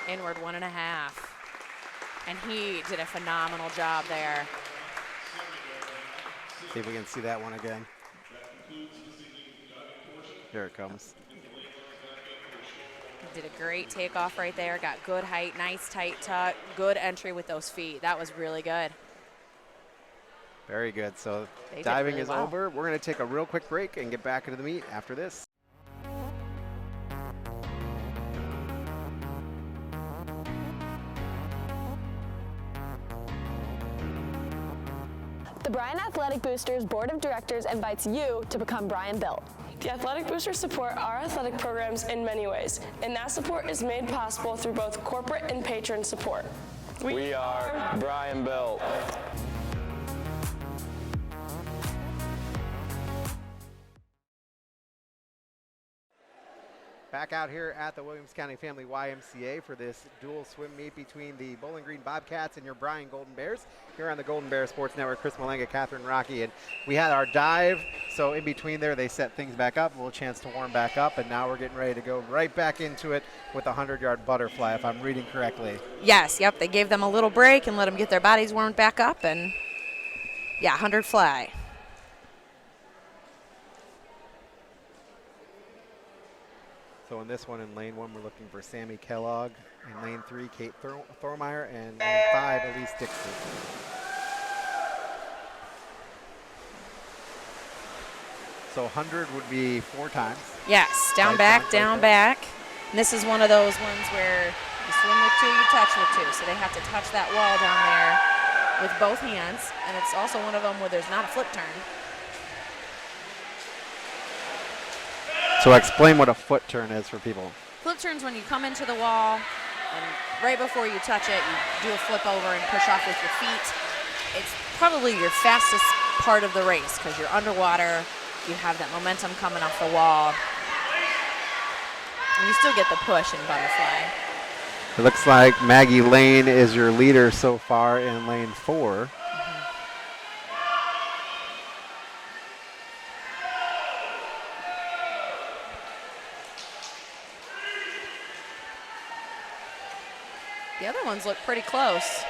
Inward 1.5. And he did a phenomenal job there. See if we can see that one again. Here it comes. He did a great takeoff right there. Got good height, nice tight tuck, good entry with those feet. That was really good. Very good. So They did diving really is well. over. We're going to take a real quick break and get back into the meet after this. The Bryan Athletic Boosters Board of Directors invites you to become Bryan Built. The Athletic Boosters support our athletic programs in many ways, and that support is made possible through both corporate and patron support. We are Bryan Built. Back out here at the Williams County Family YMCA for this dual swim meet between the Bowling Green Bobcats and your Bryan Golden Bears here on the Golden Bear Sports Network. Chris Malenga, Catherine Rocky, and we had our dive so in between there, they set things back up, a little chance to warm back up, and now we're getting ready to go right back into it with a 100-yard butterfly, if I'm reading correctly. Yes, yep. They gave them a little break and let them get their bodies warmed back up, and yeah, 100 fly. So in this one, in lane 1, we're looking for Sammy Kellogg. In lane 3, Kate Thormeyer. And lane 5, Elise Dixon. So 100 would be 4 times. Yes, down, Right back, front, down, right back. And this is one of those ones where you swim with 2, you touch with 2. So they have to touch that wall down there with both hands. And it's also one of them where there's not a flip turn. So explain what a foot turn is for people. Flip turns when you come into the wall, and right before you touch it, you do a flip over and push off with your feet. It's probably your fastest part of the race because you're underwater. You have that momentum coming off the wall. And you still get the push in butterfly. It looks like Maggie Lane is your leader so far in lane 4. The other ones look pretty close.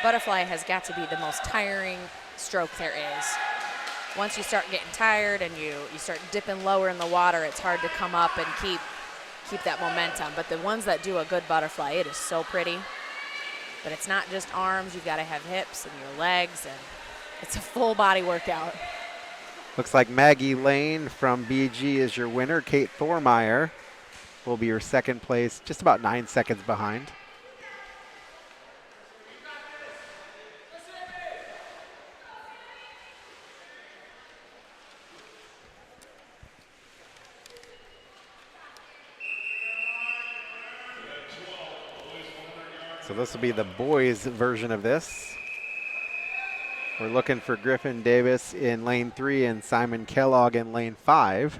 Butterfly has got to be the most tiring stroke there is. Once you start getting tired and you start dipping lower in the water, it's hard to come up and keep that momentum. But the ones that do a good butterfly, it is so pretty. But it's not just arms, you've got to have hips and your legs, and it's a full body workout. Looks like Maggie Lane from BG is your winner. Kate Thormeyer will be your second place, just about 9 seconds behind. So this will be the boys' version of this. We're looking for Griffin Davis in lane 3 and Simon Kellogg in lane 5.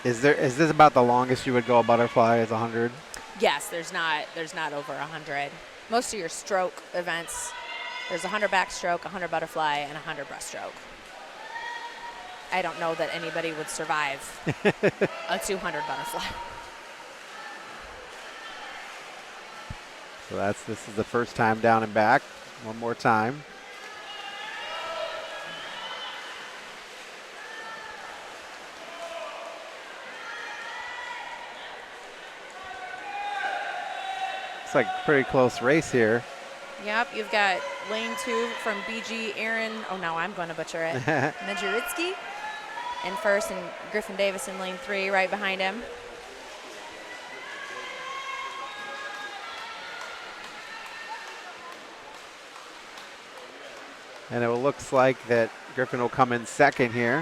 Is this about the longest you would go a butterfly as 100? Yes, there's not over 100. Most of your stroke events, there's 100 backstroke, 100 butterfly, and 100 breaststroke. I don't know that anybody would survive a 200 butterfly. So this is the first time down and back. One more time. It's like a pretty close race here. Yep, you've got lane 2 from BG, Aaron. Oh, no, I'm going to butcher it. Majoritsky in first, and Griffin Davis in lane 3 right behind him. And it looks like that Griffin will come in second here.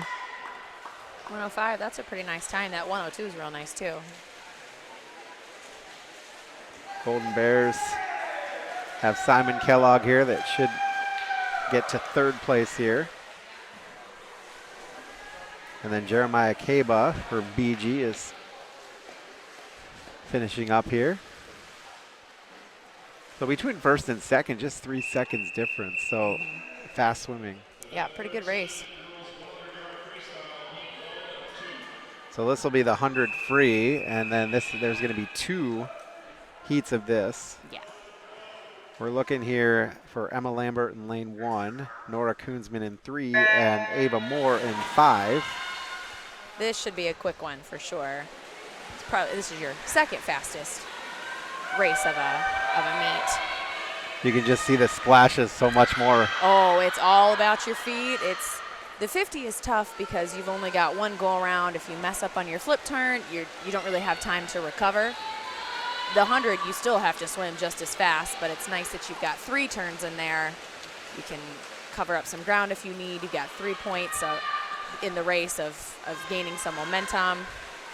105, that's a pretty nice time. That 102 is real nice, too. Golden Bears have Simon Kellogg here that should get to third place here. And then Jeremiah Kaba for BG is finishing up here. So between first and second, just 3 seconds difference. So fast swimming. Yeah, pretty good race. So this will be the 100 free, and then there's going to be 2 heats of this. Yeah. We're looking here for Emma Lambert in lane 1, Nora Koonsman in 3, and Ava Moore in 5. This should be a quick one for sure. This is your second fastest race of a meet. You can just see the splashes so much more. Oh, it's all about your feet. The 50 is tough because you've only got one go around. If you mess up on your flip turn, you don't really have time to recover. The 100, you still have to swim just as fast, but it's nice that you've got 3 turns in there. You can cover up some ground if you need. You've got 3 points in the race of gaining some momentum.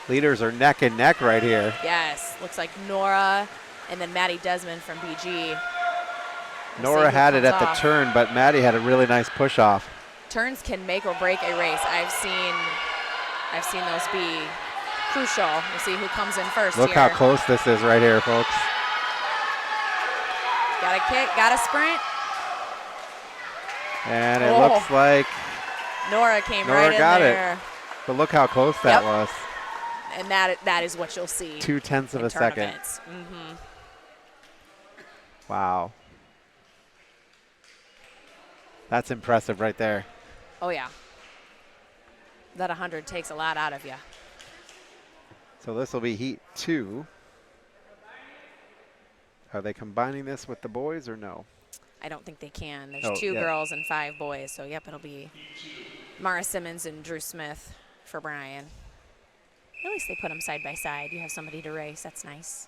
Leaders are neck and neck right here. Yes, looks like Nora and then Maddie Desmond from BG. Nora had it at the turn, but Maddie had a really nice push off. Turns can make or break a race. I've seen those be crucial. We'll see who comes in first Look here. how close this is right here, folks. Got a kick, got a sprint. And it looks like Nora came Nora right in got there. it. But look how close that was. And that is what you'll see. 0.2 of a second. Mm-hmm. Wow. That's impressive right there. Oh, yeah. That 100 takes a lot out of you. So this will be heat 2. Are they combining this with the boys or no? I don't think they can. There's 2 girls and 5 boys. So, yep, it'll be Mara Simmons and Drew Smith for Brian. At least they put them side by side. You have somebody to race. That's nice.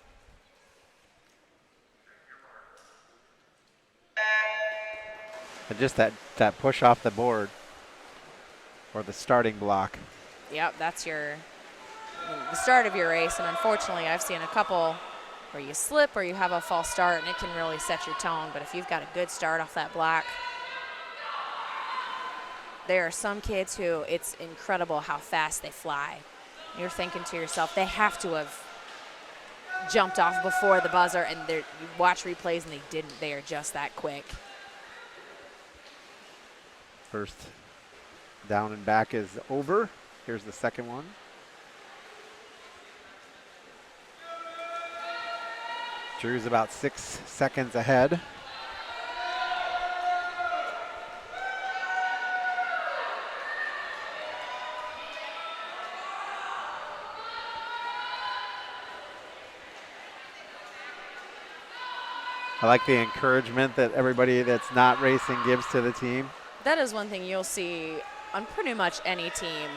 And just that push off the board or the starting block. Yep, that's the start of your race. And unfortunately, I've seen a couple where you slip or you have a false start, and it can really set your tone. But if you've got a good start off that block, there are some kids who it's incredible how fast they fly. You're thinking to yourself, they have to have jumped off before the buzzer, and you watch replays and they didn't. They are just that quick. First down and back is over. Here's the second one. Drew's about 6 seconds ahead. I like the encouragement that everybody that's not racing gives to the team. That is one thing you'll see on pretty much any team.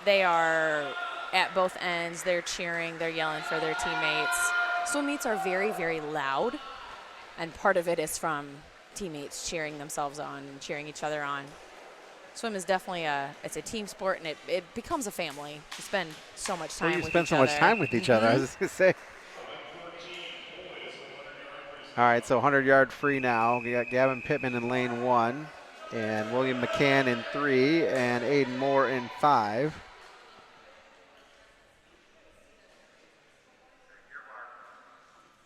They are at both ends. They're cheering. They're yelling for their teammates. Swim meets are very, very loud, and part of it is from teammates cheering themselves on and cheering each other on. Swim is definitely it's a team sport, and it becomes a family. You spend so much time with each other. You spend so much time with each other, I was just going to say. All right, so 100-yard free now. We got Gavin Pittman in lane 1, and William McCann in 3, and Aiden Moore in 5.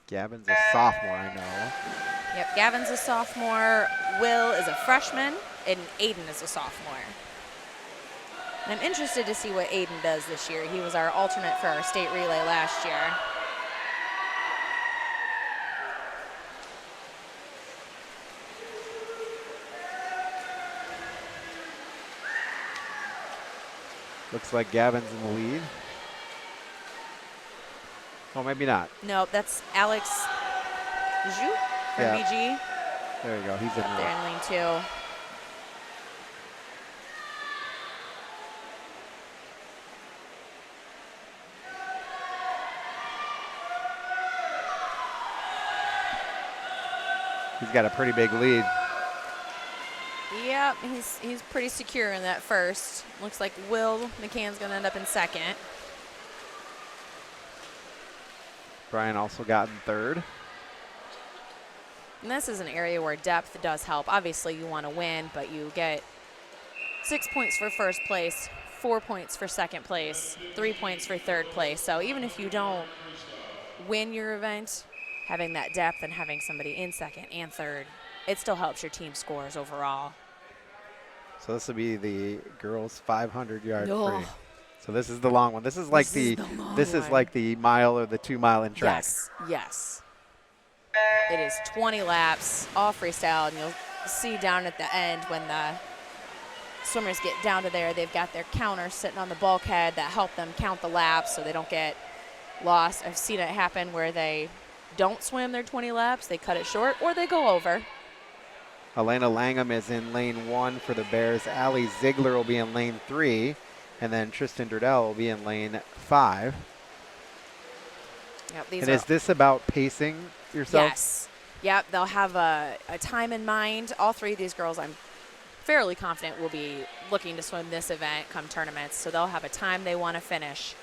Gavin's a sophomore, I know. Yep, Gavin's a sophomore. Will is a freshman, and Aiden is a sophomore. And I'm interested to see what Aiden does this year. He was our alternate for our state relay last year. Looks like Gavin's in the lead. Oh, maybe not. No, that's Alex Zhu from BG. There you go. He's up there in lane 2. He's got a pretty big lead. Yep, he's pretty secure in that first. Looks like Will McCann's going to end up in second. Brian also got in third. And this is an area where depth does help. Obviously, you want to win, but you get 6 points for first place, 4 points for second place, 3 points for third place. So even if you don't win your event, having that depth and having somebody in second and third, it still helps your team scores overall. So this will be the girls' 500-yard free. So this is the long one. This is like this is like the mile or the 2 mile in track. Yes, yes. It is 20 laps, all freestyle, and you'll see down at the end when the swimmers get down to there, they've got their counters sitting on the bulkhead that help them count the laps so they don't get lost. I've seen it happen where they don't swim their 20 laps, they cut it short, or they go over. Elena Langham is in lane 1 for the Bears. Allie Ziegler will be in lane 3, and then Tristan Durdell will be in lane 5. Yep, and is this about pacing yourself? Yes. Yep, they'll have a time in mind. All 3 of these girls, I'm fairly confident, will be looking to swim this event come tournaments, so they'll have a time they want to finish.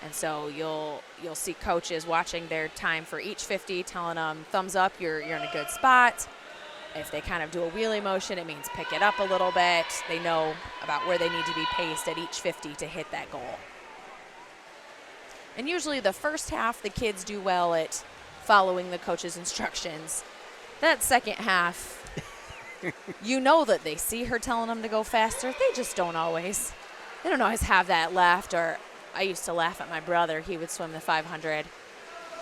And so you'll see coaches watching their time for each 50, telling them, thumbs up, you're in a good spot. If they kind of do a wheelie motion, it means pick it up a little bit. They know about where they need to be paced at each 50 to hit that goal. And usually the first half, the kids do well at following the coach's instructions. That second half, you know that they see her telling them to go faster. They just don't always. They don't always have that left. Or I used to laugh at my brother. He would swim the 500.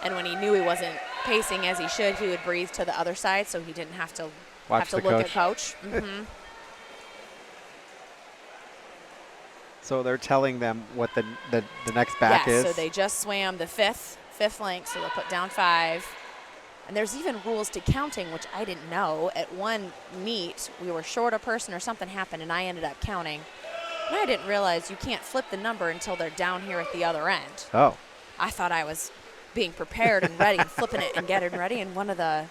And when he knew he wasn't pacing as he should, he would breathe to the other side so he didn't have to look at coach. Mm-hmm. So they're telling them what the next back is? So they just swam the fifth length, so they'll put down 5. And there's even rules to counting, which I didn't know. At one meet, we were short a person or something happened, and I ended up counting. And I didn't realize you can't flip the number until they're down here at the other end. Oh. I thought I was being prepared and ready and flipping it and getting ready, and one of the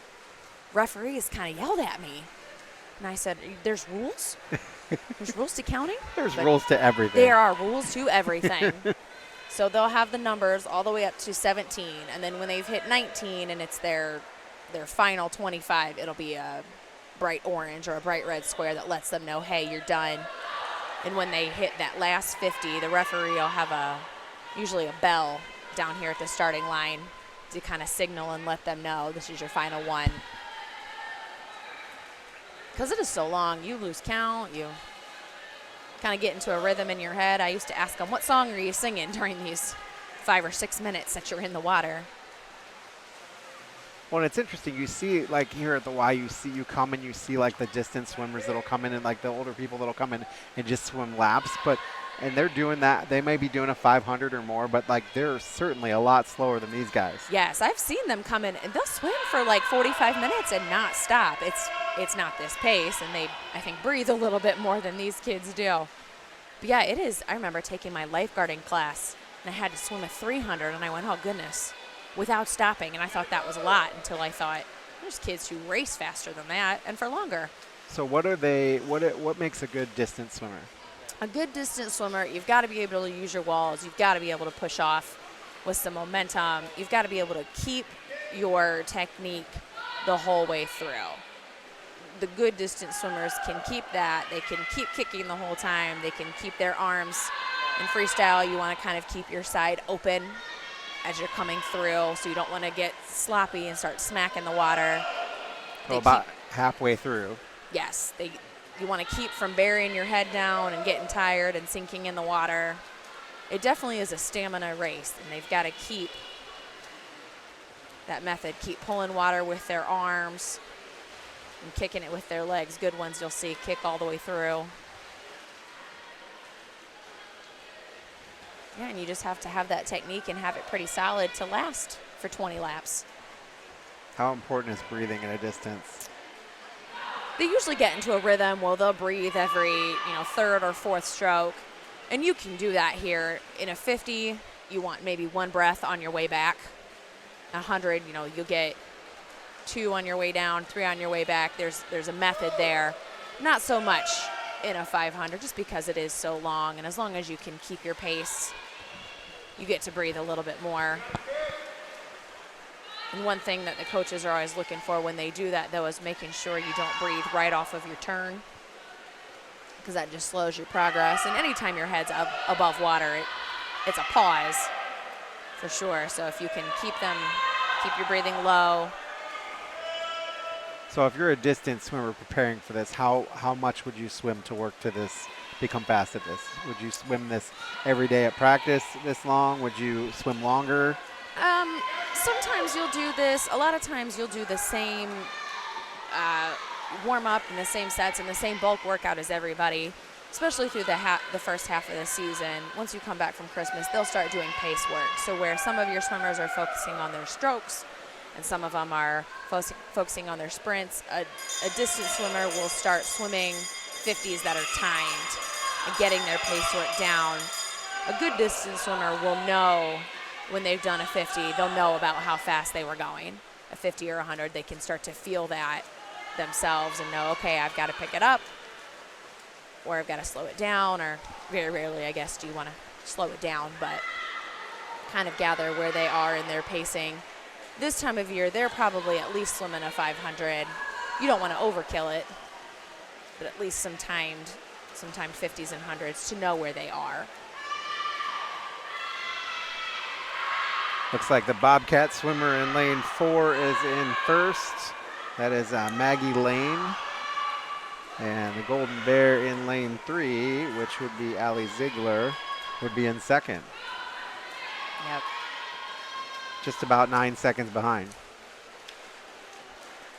referees kind of yelled at me. And I said, there's rules? There's rules to counting? There's rules to everything. There are rules to everything. So they'll have the numbers all the way up to 17, and then when they've hit 19 and it's their final 25, it'll be a bright orange or a bright red square that lets them know, hey, you're done. And when they hit that last 50, the referee will have usually a bell down here at the starting line to kind of signal and let them know this is your final one. Because it is so long, you lose count, you kind of get into a rhythm in your head. I used to ask them, what song are you singing during these 5 or 6 minutes that you're in the water? Well, it's interesting. You see, like here at the Y, you come and you see like the distance swimmers that'll come in and like the older people that'll come in and just swim laps. And they're doing that. They may be doing a 500 or more, but like they're certainly a lot slower than these guys. Yes, I've seen them come in and they'll swim for like 45 minutes and not stop. It's not this pace, and they, I think, breathe a little bit more than these kids do. But yeah, it is. I remember taking my lifeguarding class, and I had to swim a 300, and I went, oh, goodness, without stopping. And I thought that was a lot until I thought, there's kids who race faster than that and for longer. So what makes a good distance swimmer? A good distance swimmer, you've got to be able to use your walls. You've got to be able to push off with some momentum. You've got to be able to keep your technique the whole way through. The good distance swimmers can keep that. They can keep kicking the whole time. They can keep their arms. In freestyle, you want to kind of keep your side open as you're coming through, so you don't want to get sloppy and start smacking the water. Well, about halfway through. Yes, you want to keep from burying your head down and getting tired and sinking in the water. It definitely is a stamina race, and they've got to keep that method, keep pulling water with their arms and kicking it with their legs. Good ones you'll see kick all the way through. Yeah, and you just have to have that technique and have it pretty solid to last for 20 laps. How important is breathing at a distance? They usually get into a rhythm where they'll breathe every, third or fourth stroke. And you can do that here. In a 50, you want maybe 1 breath on your way back. 100, you'll get 2 on your way down, 3 on your way back. There's a method there. Not so much in a 500 just because it is so long. And as long as you can keep your pace, you get to breathe a little bit more. And one thing that the coaches are always looking for when they do that, though, is making sure you don't breathe right off of your turn, because that just slows your progress. And anytime your head's up above water, it's a pause for sure. So if you can keep your breathing low. So if you're a distance swimmer preparing for this, how much would you swim to work to this, become fast at this? Would you swim this every day at practice this long? Would you swim longer? Sometimes you'll do this. A lot of times you'll do the same warm up and the same sets and the same bulk workout as everybody, especially through the first half of the season. Once you come back from Christmas, they'll start doing pace work. So where some of your swimmers are focusing on their strokes and some of them are focusing on their sprints, a distance swimmer will start swimming 50s that are timed and getting their pace work down. A good distance swimmer will know when they've done a 50, they'll know about how fast they were going. A 50 or 100, they can start to feel that themselves and know, okay, I've got to pick it up or I've got to slow it down, or very rarely, I guess, do you want to slow it down, but kind of gather where they are in their pacing. This time of year, they're probably at least swimming a 500. You don't want to overkill it, but at least some timed 50s and 100s to know where they are. Looks like the Bobcat swimmer in lane 4 is in first. That is Maggie Lane. And the Golden Bear in lane 3, which would be Allie Ziegler, would be in second. Yep. Just about 9 seconds behind.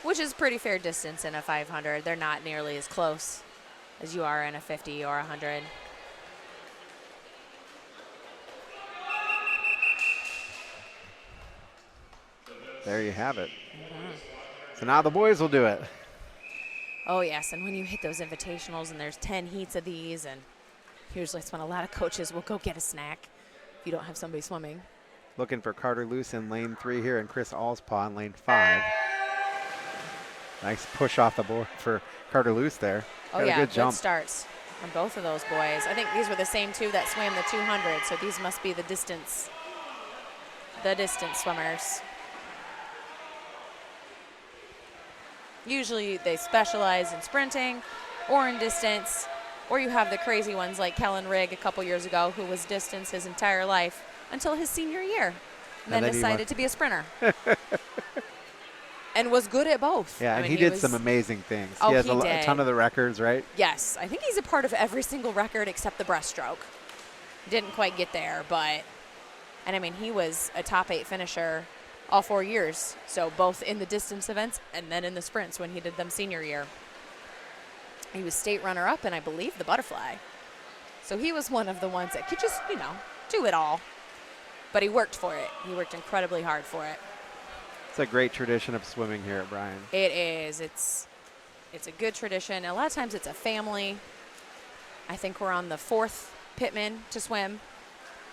Which is pretty fair distance in a 500. They're not nearly as close as you are in a 50 or 100. There you have it. So now the boys will do it. Oh, yes, and when you hit those invitationals and there's 10 heats of these, and usually it's when a lot of coaches will go get a snack if you don't have somebody swimming. Looking for Carter Luce in lane 3 here and Chris Allspaw in lane 5. Nice push off the board for Carter Luce there. Oh, Got yeah, a good jump. starts from both of those boys. I think these were the same two that swam the 200, so these must be the distance swimmers. Usually they specialize in sprinting or in distance, or you have the crazy ones like Kellen Rigg a couple years ago who was distance his entire life until his senior year, and then decided to be a sprinter. And was good at both. Yeah, I and mean, he did some amazing things. Oh, he has he a did. ton of the records, right? Yes, I think he's a part of every single record except the breaststroke. Didn't quite get there, but, and I mean, he was a top 8 finisher all 4 years. So both in the distance events and then in the sprints when he did them senior year. He was state runner-up and I believe the butterfly. So he was one of the ones that could just, do it all. But he worked for it. He worked incredibly hard for it. It's a great tradition of swimming here at Bryan. It is. It's a good tradition. A lot of times it's a family. I think we're on the 4th Pittman to swim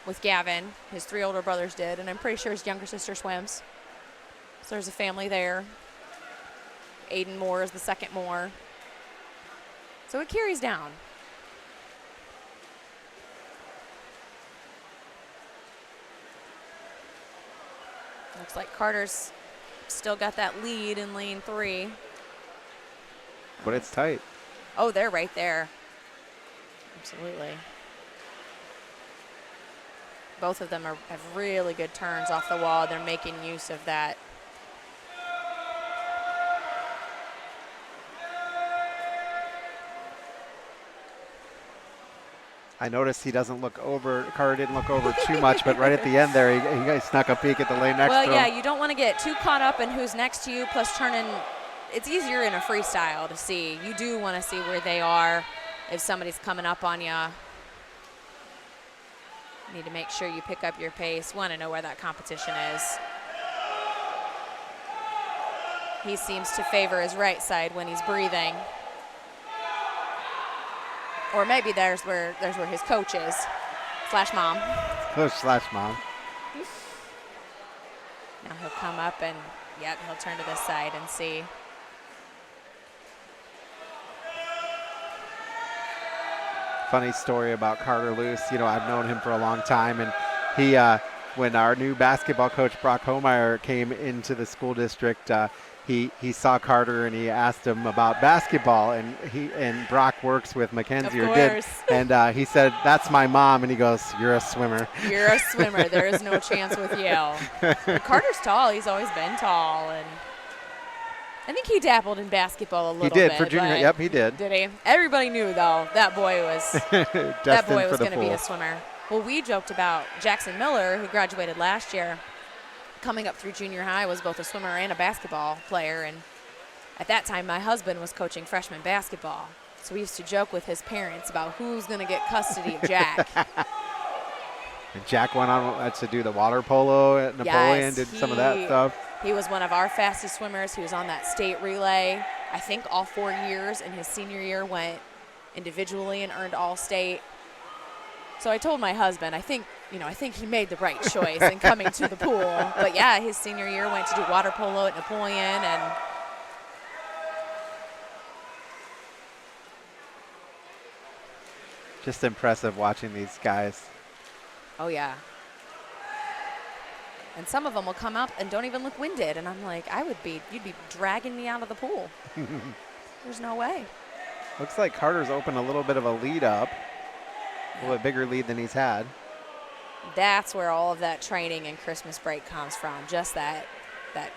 with Gavin. His 3 older brothers did, and I'm pretty sure his younger sister swims. So there's a family there. Aiden Moore is the 2nd Moore. So it carries down. Looks like Carter's still got that lead in lane 3. But it's tight. Oh, they're right there. Absolutely. Both of them have really good turns off the wall. They're making use of that. I noticed he doesn't look over. Carter didn't look over too much, but right at the end there, he snuck a peek at the lane next to him. Well, yeah, you don't want to get too caught up in who's next to you, plus turning. It's easier in a freestyle to see. You do want to see where they are if somebody's coming up on you. You need to make sure you pick up your pace. Want to know where that competition is. He seems to favor his right side when he's breathing. Or maybe there's where his coach is, /mom. Coach/mom. Now he'll come up and, yep, he'll turn to this side and see. Funny story about Carter Luce. I've known him for a long time, and he, when our new basketball coach Brock Homeyer came into the school district, he saw Carter and he asked him about basketball, and Brock works with Mackenzie, or did, and he said, "That's my mom," and he goes, "You're a swimmer." You're a swimmer. There is no chance with you. Carter's tall. He's always been tall, and I think he dabbled in basketball a little bit. He did for junior. Yep, he did. Did he? Everybody knew though that boy was going to be a swimmer. Well, we joked about Jackson Miller, who graduated last year. Coming up through junior high, was both a swimmer and a basketball player, and at that time my husband was coaching freshman basketball, so we used to joke with his parents about who's going to get custody of Jack. And Jack went on to do the water polo at Napoleon, did some of that stuff. He was one of our fastest swimmers. He was on that state relay, I think all 4 years, and his senior year went individually and earned all state. So I told my husband, I think he made the right choice in coming to the pool. But yeah, his senior year went to do water polo at Napoleon, and just impressive watching these guys. oh yeah. And some of them will come up and don't even look winded, and I'm like, you'd be dragging me out of the pool. There's no way. Looks like Carter's opened a little bit of a lead up. A little bit bigger lead than he's had. That's where all of that training and Christmas break comes from. Just that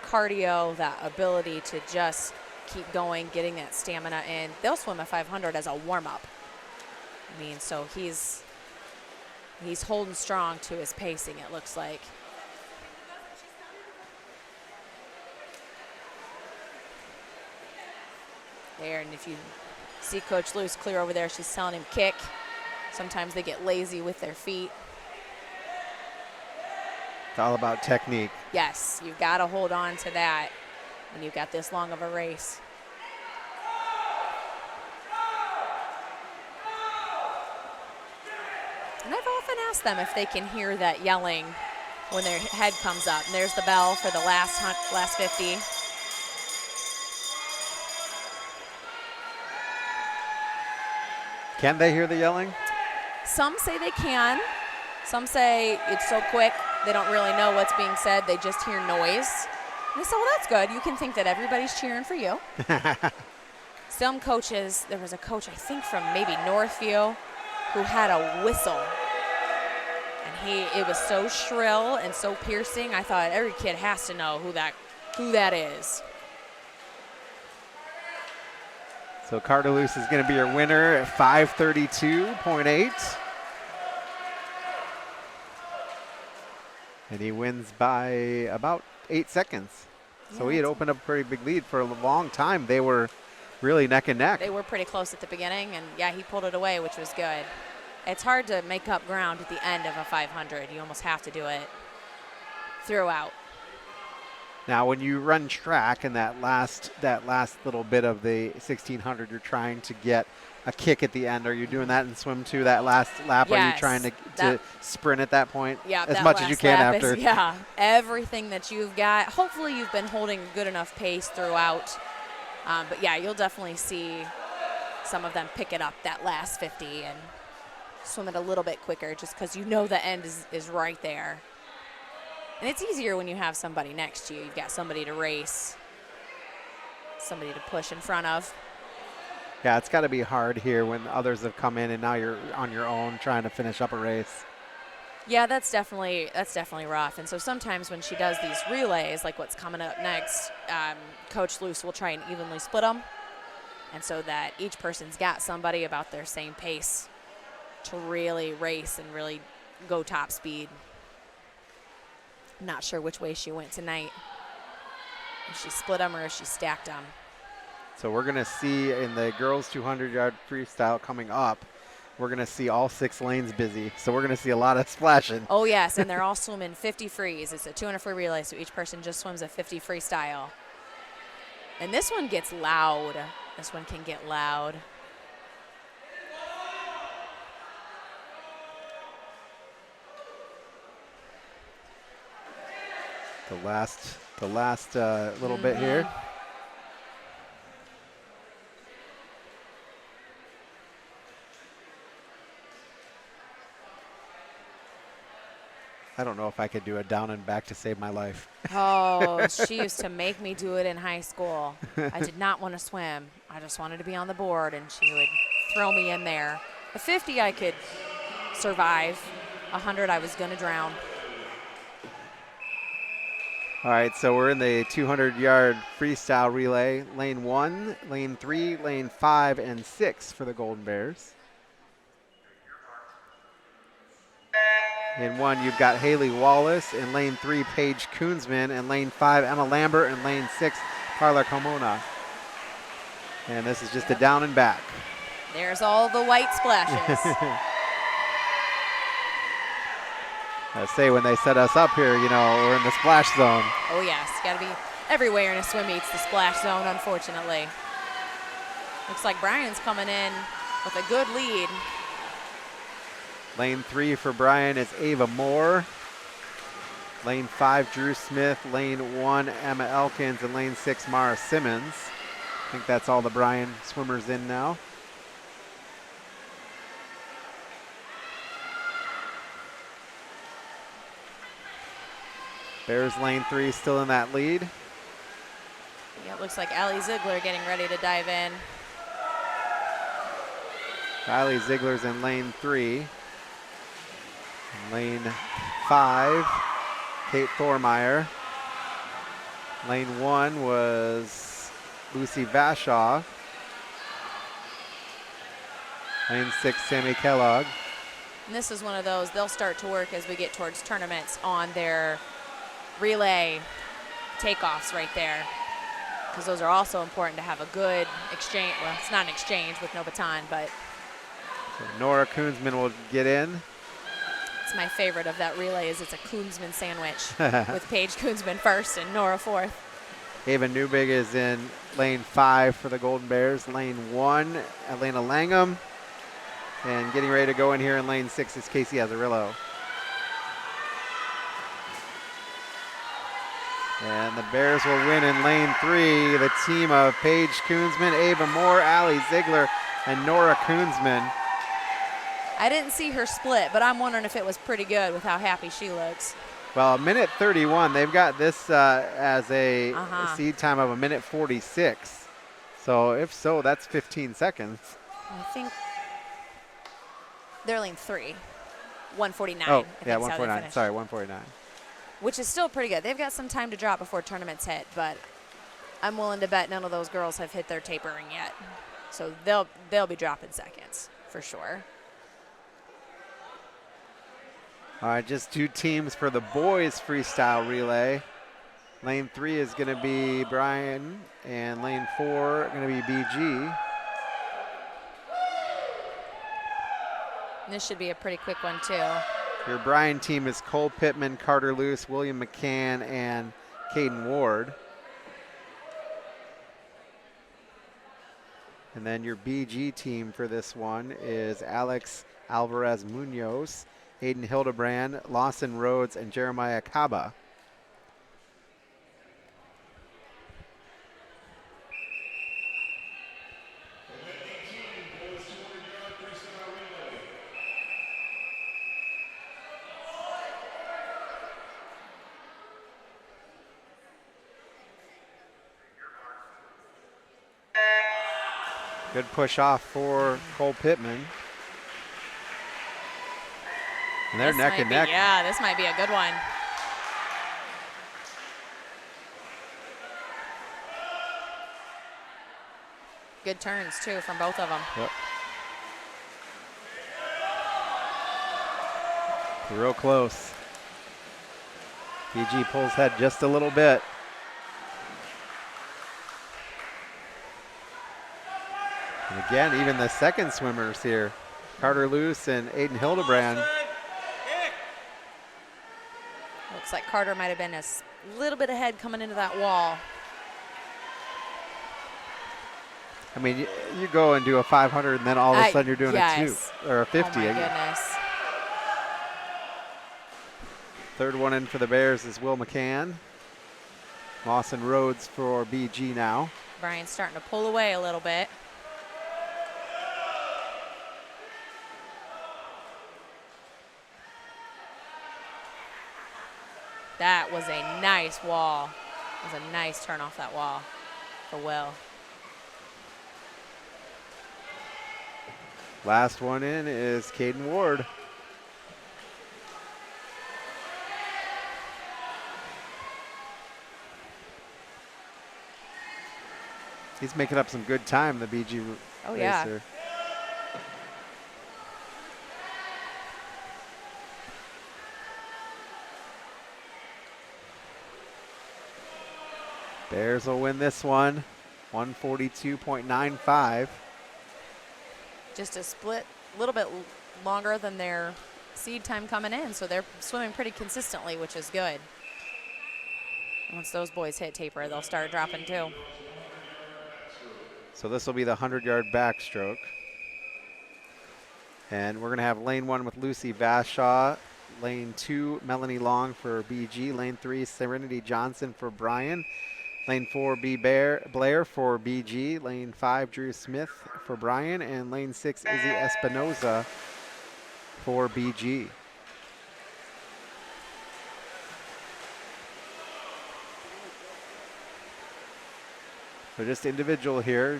cardio, that ability to just keep going, getting that stamina in. They'll swim a 500 as a warm-up. I mean, so he's holding strong to his pacing, it looks like. There, and if you see Coach Luce clear over there, she's telling him kick. Sometimes they get lazy with their feet. It's all about technique. Yes, you've got to hold on to that when you've got this long of a race. And I've often asked them if they can hear that yelling when their head comes up. And there's the bell for the last 50. Can they hear the yelling? Some say they can. Some say it's so quick they don't really know what's being said. They just hear noise. And I said, well, that's good. You can think that everybody's cheering for you. Some coaches, there was a coach, I think from maybe Northview, who had a whistle. And it was so shrill and so piercing. I thought every kid has to know who that is. So Cardelus is going to be your winner at 5:32.8. And he wins by about 8 seconds. So he had opened up a pretty big lead for a long time. They were really neck and neck. They were pretty close at the beginning, and yeah, he pulled it away, which was good. It's hard to make up ground at the end of a 500. You almost have to do it throughout. Now, when you run track in that last little bit of the 1600, you're trying to get a kick at the end. Are you doing that in swim too? That last lap, yes, are you trying to sprint at that point? Yeah, as much as you can after. Yeah, everything that you've got. Hopefully, you've been holding a good enough pace throughout. But yeah, you'll definitely see some of them pick it up that last 50 and swim it a little bit quicker, just because you know the end is right there. And it's easier when you have somebody next to you. You've got somebody to race, somebody to push in front of. Yeah, it's got to be hard here when others have come in and now you're on your own trying to finish up a race. Yeah, that's definitely rough. And so sometimes when she does these relays, like what's coming up next, Coach Luce will try and evenly split them, and so that each person's got somebody about their same pace to really race and really go top speed. I'm not sure which way she went tonight. If she split them or if she stacked them. So we're going to see in the girls 200-yard freestyle coming up, we're going to see all 6 lanes busy. So we're going to see a lot of splashing. Oh, yes, and they're all swimming 50 frees. It's a 200 free relay, so each person just swims a 50 freestyle. And this one gets loud. This one can get loud. The last little bit here. I don't know if I could do a down and back to save my life. Oh, she used to make me do it in high school. I did not want to swim. I just wanted to be on the board, and she would throw me in there. A 50 I could survive. 100 I was going to drown. All right, so we're in the 200-yard freestyle relay. Lane 1, lane 3, lane 5, and 6 for the Golden Bears. In 1, you've got Haley Wallace. In lane 3, Paige Koonsman. In lane 5, Emma Lambert. In lane 6, Carla Carmona. And this is just a down and back. There's all the white splashes. I say when they set us up here, you know, we're in the splash zone. Oh, yes. Got to be everywhere in a swim meet's the splash zone, unfortunately. Looks like Brian's coming in with a good lead. Lane 3 for Brian is Ava Moore. Lane 5, Drew Smith. Lane 1, Emma Elkins. And lane 6, Mara Simmons. I think that's all the Brian swimmers in now. Bears lane 3 still in that lead. Yeah, it looks like Allie Ziegler getting ready to dive in. Kylie Ziegler's in lane 3. Lane 5, Kate Thormeyer. Lane 1 was Lucy Vashaw. Lane 6, Sammy Kellogg. And this is one of those, they'll start to work as we get towards tournaments on their relay takeoffs right there, because those are also important to have a good exchange. Well, it's not an exchange with no baton, but So Nora Koonsman will get in. it's my favorite of that relay is it's a Koonsman sandwich with Paige Koonsman first and Nora fourth. Ava Newbig is in lane 5 for the Golden Bears. Lane 1, Elena Langham. And getting ready to go in here in lane 6 is Casey Azarillo. And the Bears will win in lane 3. The team of Paige Koonsman, Ava Moore, Allie Ziegler, and Nora Koonsman. I didn't see her split, but I'm wondering if it was pretty good with how happy she looks. Well, a minute 31. They've got this as a seed time of a minute 46. So if so, that's 15 seconds. I think they're lane 3, 149. Oh, I think yeah, is how they 149. finished. Sorry, 149. Which is still pretty good. They've got some time to drop before tournaments hit, but I'm willing to bet none of those girls have hit their tapering yet. So they'll be dropping seconds for sure. All right, just 2 teams for the boys freestyle relay. Lane 3 is going to be Brian, and lane 4 going to be BG. And this should be a pretty quick one too. Your Brian team is Cole Pittman, Carter Luce, William McCann, and Caden Ward. And then your BG team for this one is Alex Alvarez Munoz, Aiden Hildebrand, Lawson Rhodes, and Jeremiah Kaba. Good push off for Cole Pittman. And they're This neck might and be- neck. Yeah, this might be a good one. Good turns too from both of them. Yep. Real close. BG pulls head just a little bit. And again, even the second swimmers here, Carter Luce and Aiden Hildebrand. Looks like Carter might have been a little bit ahead coming into that wall. I mean, you go and do a 500 and then all of a sudden you're doing yes. a 2 or a 50. Oh my goodness. Third one in for the Bears is Will McCann. Lawson Rhodes for BG now. Brian's starting to pull away a little bit. That was a nice wall. It was a nice turn off that wall for Will. Last one in is Caden Ward. He's making up some good time, the BG Oh, yeah. racer. Bears will win this one, 142.95. Just a split, a little bit longer than their seed time coming in, so they're swimming pretty consistently, which is good. Once those boys hit taper, they'll start dropping too. So this will be the 100-yard backstroke. And we're going to have lane 1 with Lucy Vashaw, lane 2, Melanie Long for BG, lane 3, Serenity Johnson for Brian, lane 4, Blair for BG, lane 5, Drew Smith for Brian, and lane 6, Izzy Espinoza for BG. So just individual here,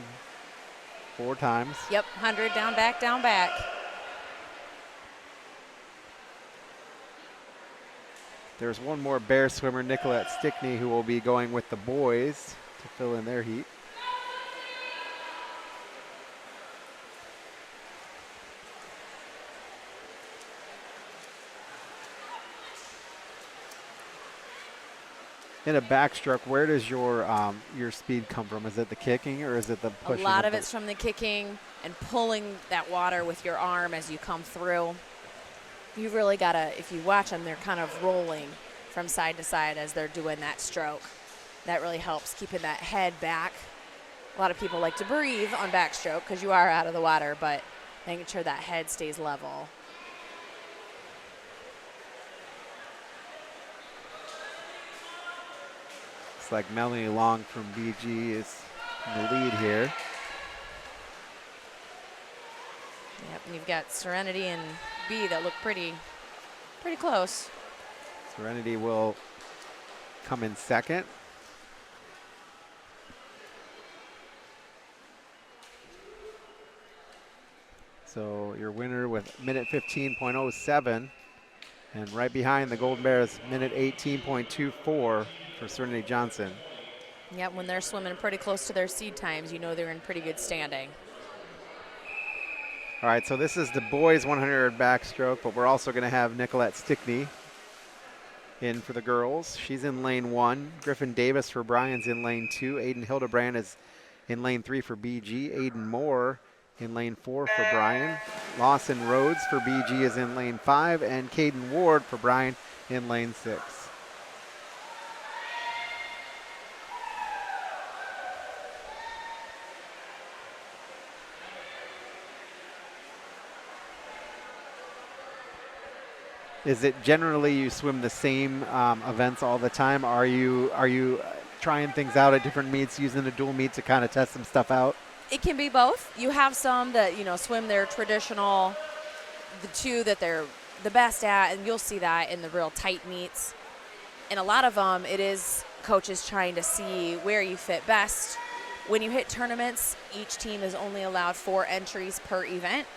4 times. Yep, 100, down, back, down, back. There's one more Bear swimmer, Nicolette Stickney, who will be going with the boys to fill in their heat. In a backstroke, where does your speed come from? Is it the kicking or is it the pushing? A lot of it's from the kicking and pulling that water with your arm as you come through. You've really got to, if you watch them, they're kind of rolling from side to side as they're doing that stroke. That really helps keeping that head back. A lot of people like to breathe on backstroke because you are out of the water, but making sure that head stays level. Looks like Melanie Long from BG is in the lead here. Yep, and you've got Serenity and B that look pretty close. Serenity will come in second. So your winner with minute 15.07, and right behind the Golden Bears, minute 18.24 for Serenity Johnson. Yep, when they're swimming pretty close to their seed times, you know they're in pretty good standing. All right, so this is the boys 100 backstroke, but we're also going to have Nicolette Stickney in for the girls. She's in lane 1. Griffin Davis for Bryan's in lane 2. Aiden Hildebrand is in lane 3 for BG. Aiden Moore in lane 4 for Bryan. Lawson Rhodes for BG is in lane 5, and Caden Ward for Bryan in lane 6. Is it generally you swim the same events all the time? Are you trying things out at different meets, using the dual meet to kind of test some stuff out? It can be both. You have some that, you know, swim their traditional, the two that they're the best at, and you'll see that in the real tight meets. And a lot of them, it is coaches trying to see where you fit best. When you hit tournaments, each team is only allowed 4 entries per event.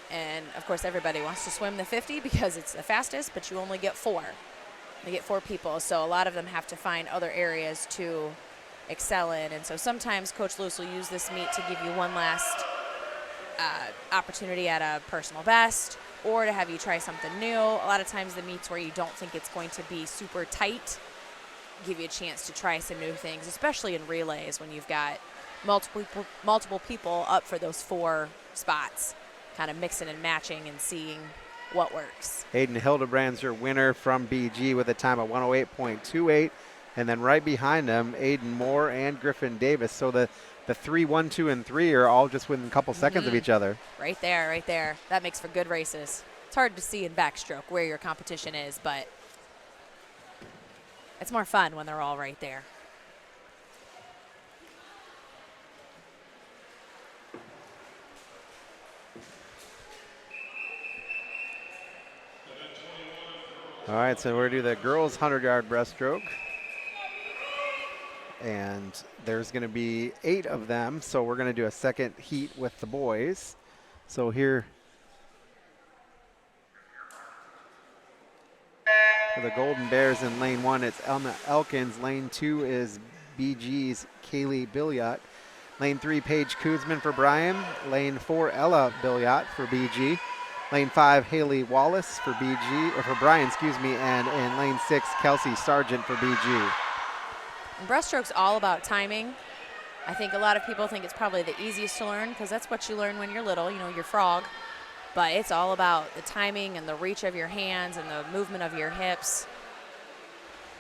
And, of course, everybody wants to swim the 50 because it's the fastest, but you only get 4. You get 4 people, so a lot of them have to find other areas to excel in. And so sometimes Coach Lewis will use this meet to give you one last opportunity at a personal best or to have you try something new. A lot of times the meets where you don't think it's going to be super tight give you a chance to try some new things, especially in relays when you've got multiple people up for those 4 spots. Kind of mixing and matching and seeing what works. Aiden Hildebrand's your winner from BG with a time of 108.28. And then right behind them, Aiden Moore and Griffin Davis. So the 3, 1, 2, and 3 are all just within a couple seconds of each other. Right there, right there. That makes for good races. It's hard to see in backstroke where your competition is, but it's more fun when they're all right there. All right, so we're going to do the girls' 100-yard breaststroke. And there's going to be 8 of them, so we're going to do a second heat with the boys. So here for the Golden Bears in lane 1, it's Elma Elkins. Lane 2 is BG's Kaylee Billiot. Lane 3, Paige Kuzman for Bryan. Lane 4, Ella Billiot for BG. Lane 5, Haley Wallace for BG, or for Bryan, excuse me, and in lane 6, Kelsey Sargent for BG. And breaststroke's all about timing. I think a lot of people think it's probably the easiest to learn because that's what you learn when you're little, you know, your frog. But it's all about the timing and the reach of your hands and the movement of your hips,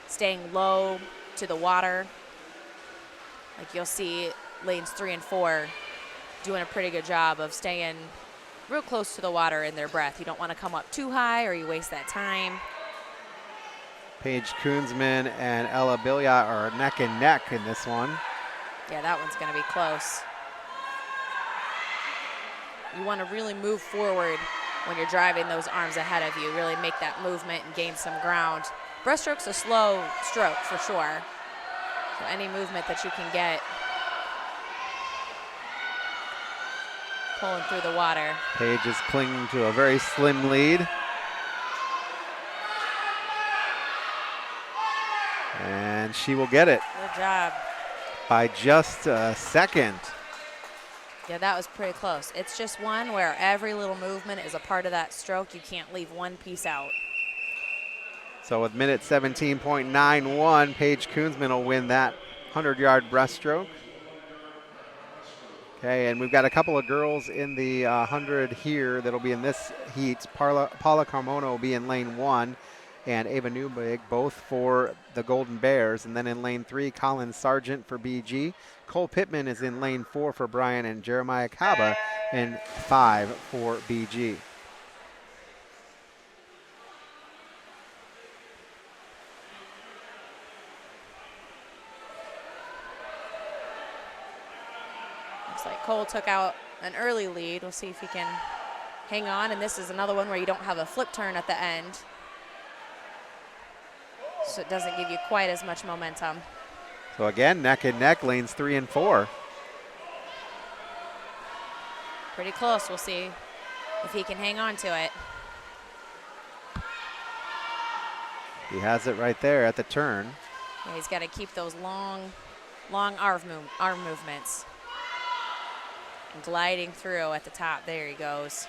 staying low to the water. Like you'll see lanes 3 and 4 doing a pretty good job of staying real close to the water in their breath. You don't want to come up too high or you waste that time. Paige Kunzman and Ella Billiot are neck and neck in this one. Yeah, that one's going to be close. You want to really move forward when you're driving those arms ahead of you, really make that movement and gain some ground. Breaststroke's a slow stroke for sure. So any movement that you can get pulling through the water. Paige is clinging to a very slim lead. And she will get it Good job. by just a second. Yeah, that was pretty close. It's just one where every little movement is a part of that stroke. You can't leave one piece out. So with minute 17.91, Paige Koonsman will win that 100-yard breaststroke. Okay, and we've got a couple of girls in the 100 here that'll be in this heat. Paula Carmona will be in lane 1, and Ava Newbig, both for the Golden Bears. And then in lane 3, Colin Sargent for BG. Cole Pittman is in lane 4 for Bryan, and Jeremiah Kaba in 5 for BG. Looks like Cole took out an early lead. We'll see if he can hang on. And this is another one where you don't have a flip turn at the end, so it doesn't give you quite as much momentum. So again, neck and neck, lanes 3 and 4. Pretty close. We'll see if he can hang on to it. He has it right there at the turn. Yeah, he's got to keep those long arm movements. And gliding through at the top. There he goes.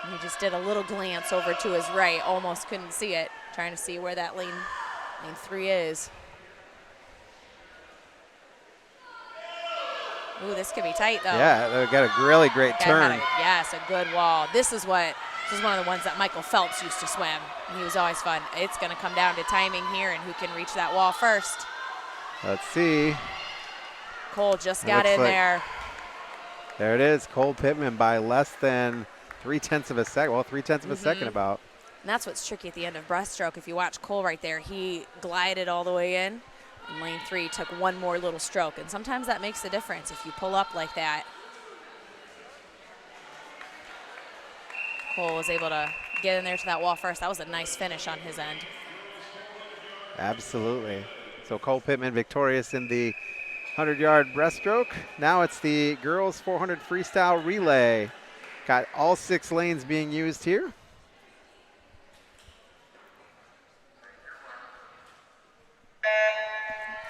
And he just did a little glance over to his right. Almost couldn't see it. Trying to see where that lane 3 is. Ooh, this could be tight though. Yeah, they got a really great turn. Yes, a good wall. This is one of the ones that Michael Phelps used to swim. He was always fun. It's going to come down to timing here and who can reach that wall first. Let's see. Cole just got in there. There it is, Cole Pittman by less than 0.3 of a second. Well, 0.3 of a second about. And that's what's tricky at the end of breaststroke. If you watch Cole right there, he glided all the way in. And lane 3 took one more little stroke. And sometimes that makes the difference if you pull up like that. Cole was able to get in there to that wall first. That was a nice finish on his end. Absolutely. So Cole Pittman victorious in the 100-yard breaststroke. Now it's the girls 400 freestyle relay. Got all 6 lanes being used here.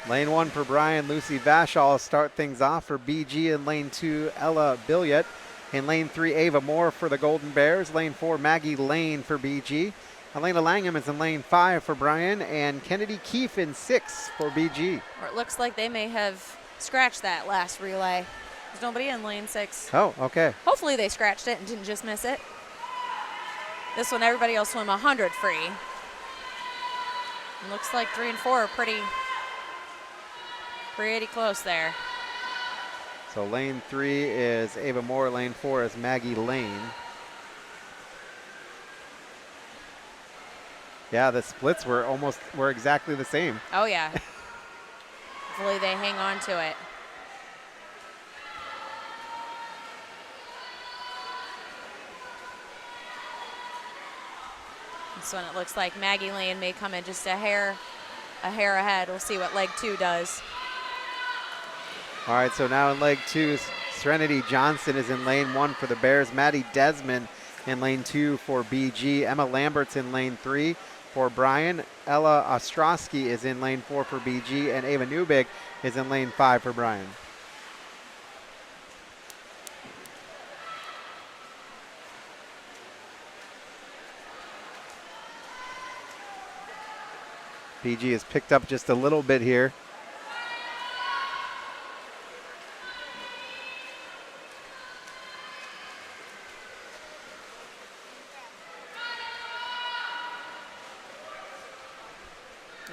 Lane 1 for Bryan, Lucy Vashall start things off for BG. In lane 2, Ella Billiot. In lane 3, Ava Moore for the Golden Bears. Lane 4, Maggie Lane for BG. Elena Langham is in lane 5 for Bryan, and Kennedy Keefe in 6 for BG. Or it looks like they may have scratched that last relay. There's nobody in lane 6. Oh, okay. Hopefully they scratched it and didn't just miss it. This one, everybody will swim 100 free. It looks like 3 and 4 are pretty close there. So lane 3 is Ava Moore, lane 4 is Maggie Lane. Yeah, the splits were exactly the same. Oh yeah. Hopefully they hang on to it. This one, it looks like Maggie Lane may come in just a hair ahead. We'll see what leg 2 does. All right, so now in leg 2, Serenity Johnson is in lane 1 for the Bears. Maddie Desmond in lane 2 for BG. Emma Lambert's in lane 3 for Bryan. Ella Ostrowski is in lane 4 for BG, and Ava Newbig is in lane 5 for Bryan. BG has picked up just a little bit here.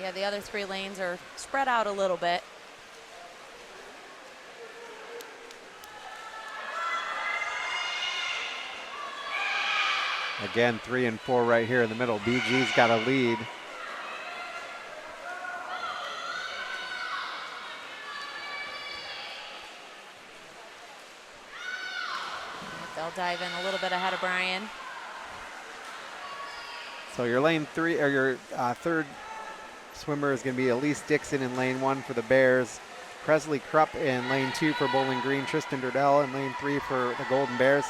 Yeah, the other 3 lanes are spread out a little bit. Again, 3 and 4 right here in the middle. BG's got a lead. They'll dive in a little bit ahead of Bryan. So your lane 3 or your third swimmer is going to be Elise Dixon in lane 1 for the Bears. Presley Krupp in lane 2 for Bowling Green. Tristan Durdell in lane 3 for the Golden Bears.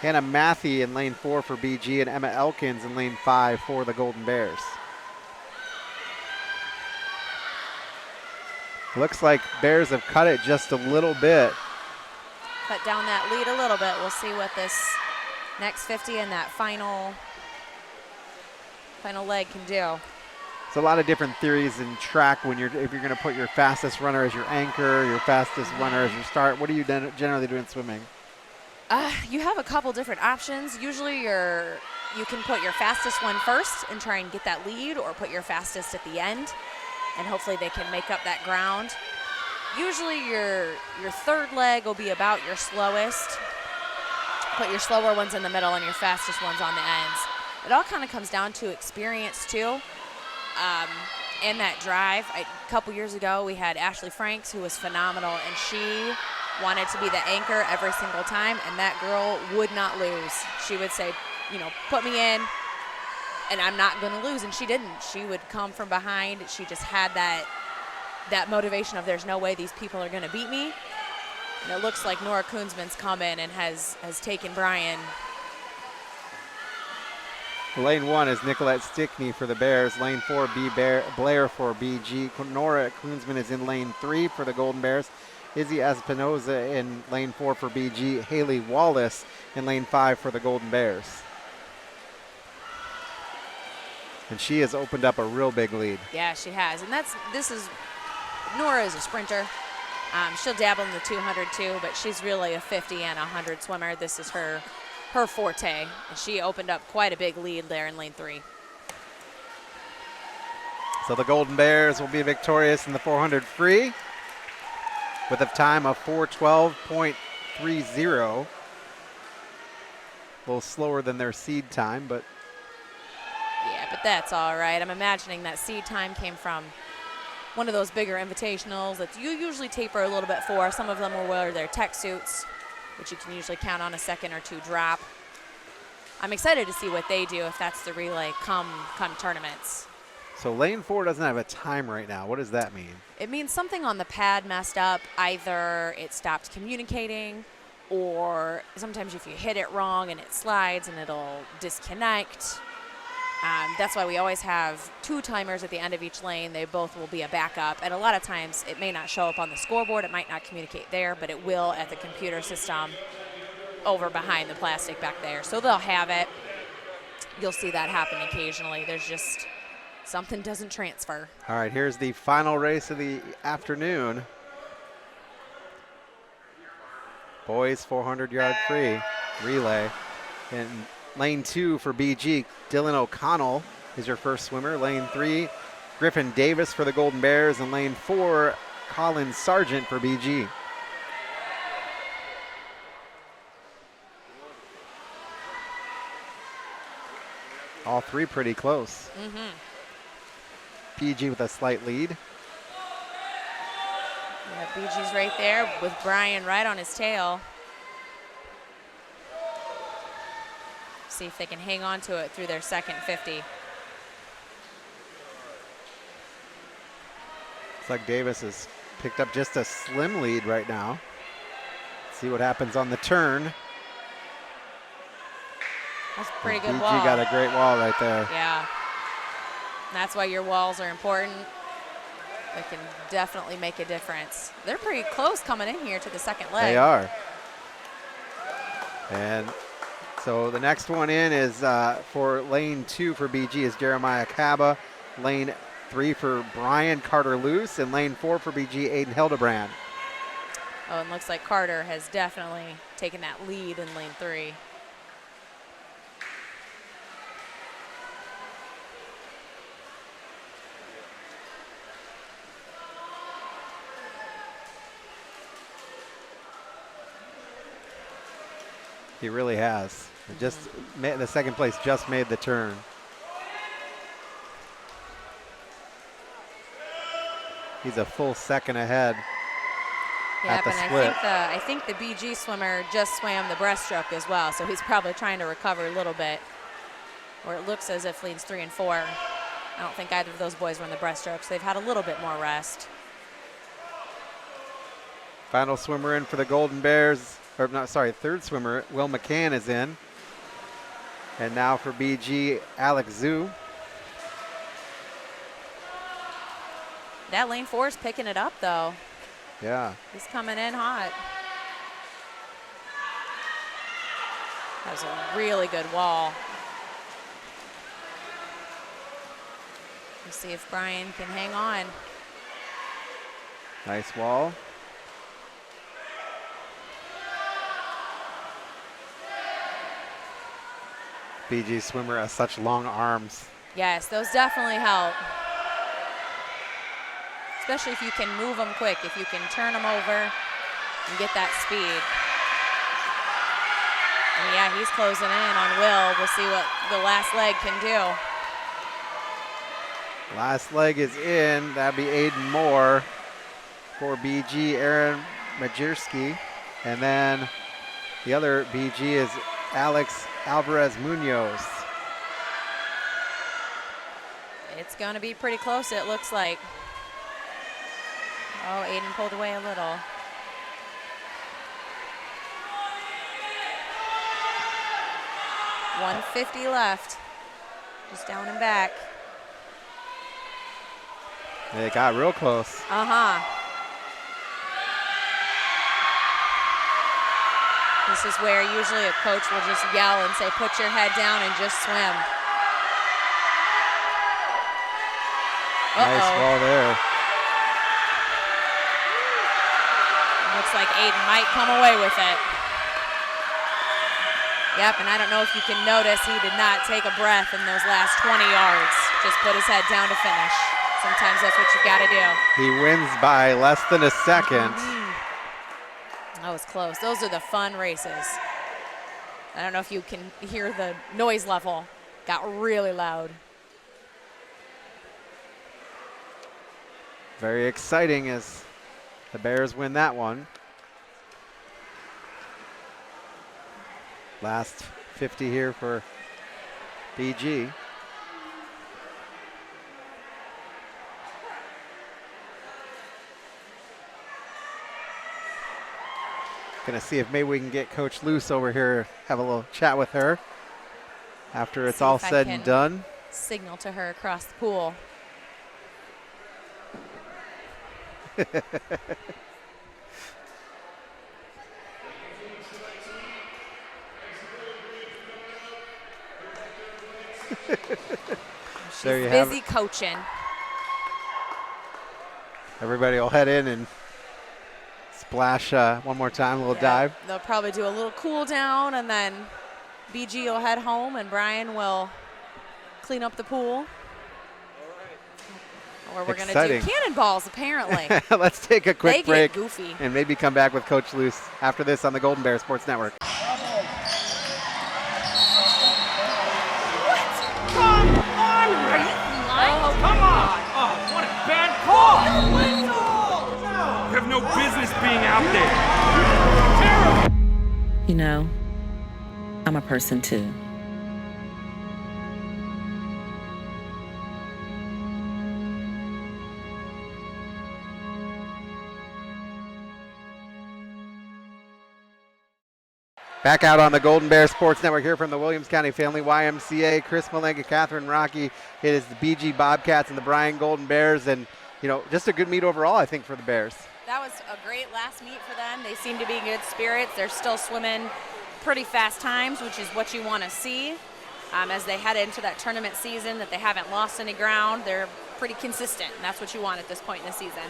Hannah Matthey in lane 4 for BG, and Emma Elkins in lane 5 for the Golden Bears. Looks like Bears have cut it just a little bit. Cut down that lead a little bit. We'll see what this next 50 and that final leg can do. It's a lot of different theories in track if you're going to put your fastest runner as your anchor, your fastest runner as your start. What do you generally do in swimming? You have a couple different options. Usually you can put your fastest one first and try and get that lead, or put your fastest at the end, and hopefully they can make up that ground. Usually your third leg will be about your slowest. Put your slower ones in the middle and your fastest ones on the ends. It all kind of comes down to experience too. And that drive. A couple years ago we had Ashley Franks, who was phenomenal, and she wanted to be the anchor every single time, and that girl would not lose. She would say, put me in and I'm not going to lose, and she didn't. She would come from behind. She just had that motivation of, there's no way these people are going to beat me. And it looks like Nora Koonsman's come in and has taken Brian. Lane 1 is Nicolette Stickney for the Bears. Lane 4, Blair for BG. Nora Koonsman is in lane 3 for the Golden Bears. Izzy Espinoza in lane 4 for BG. Haley Wallace in lane 5 for the Golden Bears. And she has opened up a real big lead. Yeah, she has. And Nora is a sprinter. She'll dabble in the 200 too, but she's really a 50 and 100 swimmer. This is her forte. And she opened up quite a big lead there in lane 3. So the Golden Bears will be victorious in the 400 free with a time of 4:12.30. A little slower than their seed time, but yeah, but that's all right. I'm imagining that seed time came from one of those bigger invitationals that you usually taper a little bit for. Some of them will wear their tech suits, which you can usually count on a second or two drop. I'm excited to see what they do if that's the relay come tournaments. so lane 4 doesn't have a time right now. What does that mean? It means something on the pad messed up. Either it stopped communicating, or sometimes if you hit it wrong and it slides and it'll disconnect. That's why we always have 2 timers at the end of each lane. They both will be a backup. And a lot of times it may not show up on the scoreboard. It might not communicate there, but it will at the computer system over behind the plastic back there. So they'll have it. You'll see that happen occasionally. There's just something doesn't transfer. All right, here's the final race of the afternoon. Boys 400-yard free relay. In lane 2 for BG, Dylan O'Connell is your first swimmer. Lane 3, Griffin Davis for the Golden Bears. And lane 4, Colin Sargent for BG. All 3 pretty close. BG with a slight lead. Yeah, BG's right there with Brian right on his tail. See if they can hang on to it through their second 50. Looks like Davis has picked up just a slim lead right now. See what happens on the turn. That's a pretty good BG wall. got a great wall right there. Yeah. That's why your walls are important. They can definitely make a difference. They're pretty close coming in here to the second leg. They are. And so the next one in is for lane 2 for BG is Jeremiah Kaba. Lane 3 for Brian Carter-Luce. And lane 4 for BG, Aiden Hildebrand. Oh, and looks like Carter has definitely taken that lead in lane 3. He really has. Just the second place just made the turn. He's a full second ahead at the split. I think the BG swimmer just swam the breaststroke as well, so he's probably trying to recover a little bit. Or it looks as if lanes 3 and 4. I don't think either of those boys were in the breaststroke, so they've had a little bit more rest. Final swimmer in for the Golden Bears or not, sorry, third swimmer, Will McCann is in. And now for BG, Alex Zhu. That lane 4 is picking it up, though. Yeah. He's coming in hot. That was a really good wall. Let's see if Brian can hang on. Nice wall. BG swimmer has such long arms. Yes, those definitely help. Especially if you can move them quick, if you can turn them over and get that speed. And yeah, he's closing in on Will. We'll see what the last leg can do. Last leg is in. That'd be Aiden Moore for BG, Aaron Majirski. And then the other BG is Alex Alvarez Munoz. It's going to be pretty close, it looks like. Oh, Aiden pulled away a little. .150 left. Just down and back. They got real close. Uh-huh. This is where usually a coach will just yell and say, put your head down and just swim. Nice wall there. Looks like Aiden might come away with it. Yep, and I don't know if you can notice, he did not take a breath in those last 20 yards. Just put his head down to finish. Sometimes that's what you got to do. He wins by less than a second. That was close. Those are the fun races. I don't know if you can hear the noise level. Got really loud. Very exciting as the Bears win that one. Last 50 here for BG. Gonna see if maybe we can get Coach Luce over here, have a little chat with her after it's all said and done. Signal to her across the pool. She's There you have busy it. coaching. Everybody will head in and splash one more time, a little dive. They'll probably do a little cool down, and then BG will head home, and Brian will clean up the pool. Or we're going to do cannonballs, apparently. Let's take a quick break goofy. and maybe come back with Coach Luce after this on the Golden Bear Sports Network. You have no business being out there. Terrible. You know, I'm a person too. Back out on the Golden Bear Sports Network here from the Williams County Family YMCA. Chris Malenka, Catherine Rocky. It is the BG Bobcats and the Bryan Golden Bears, and just a good meet overall, I think, for the Bears. That was a great last meet for them. They seem to be in good spirits. They're still swimming pretty fast times, which is what you want to see as they head into that tournament season, that they haven't lost any ground. They're pretty consistent, and that's what you want at this point in the season.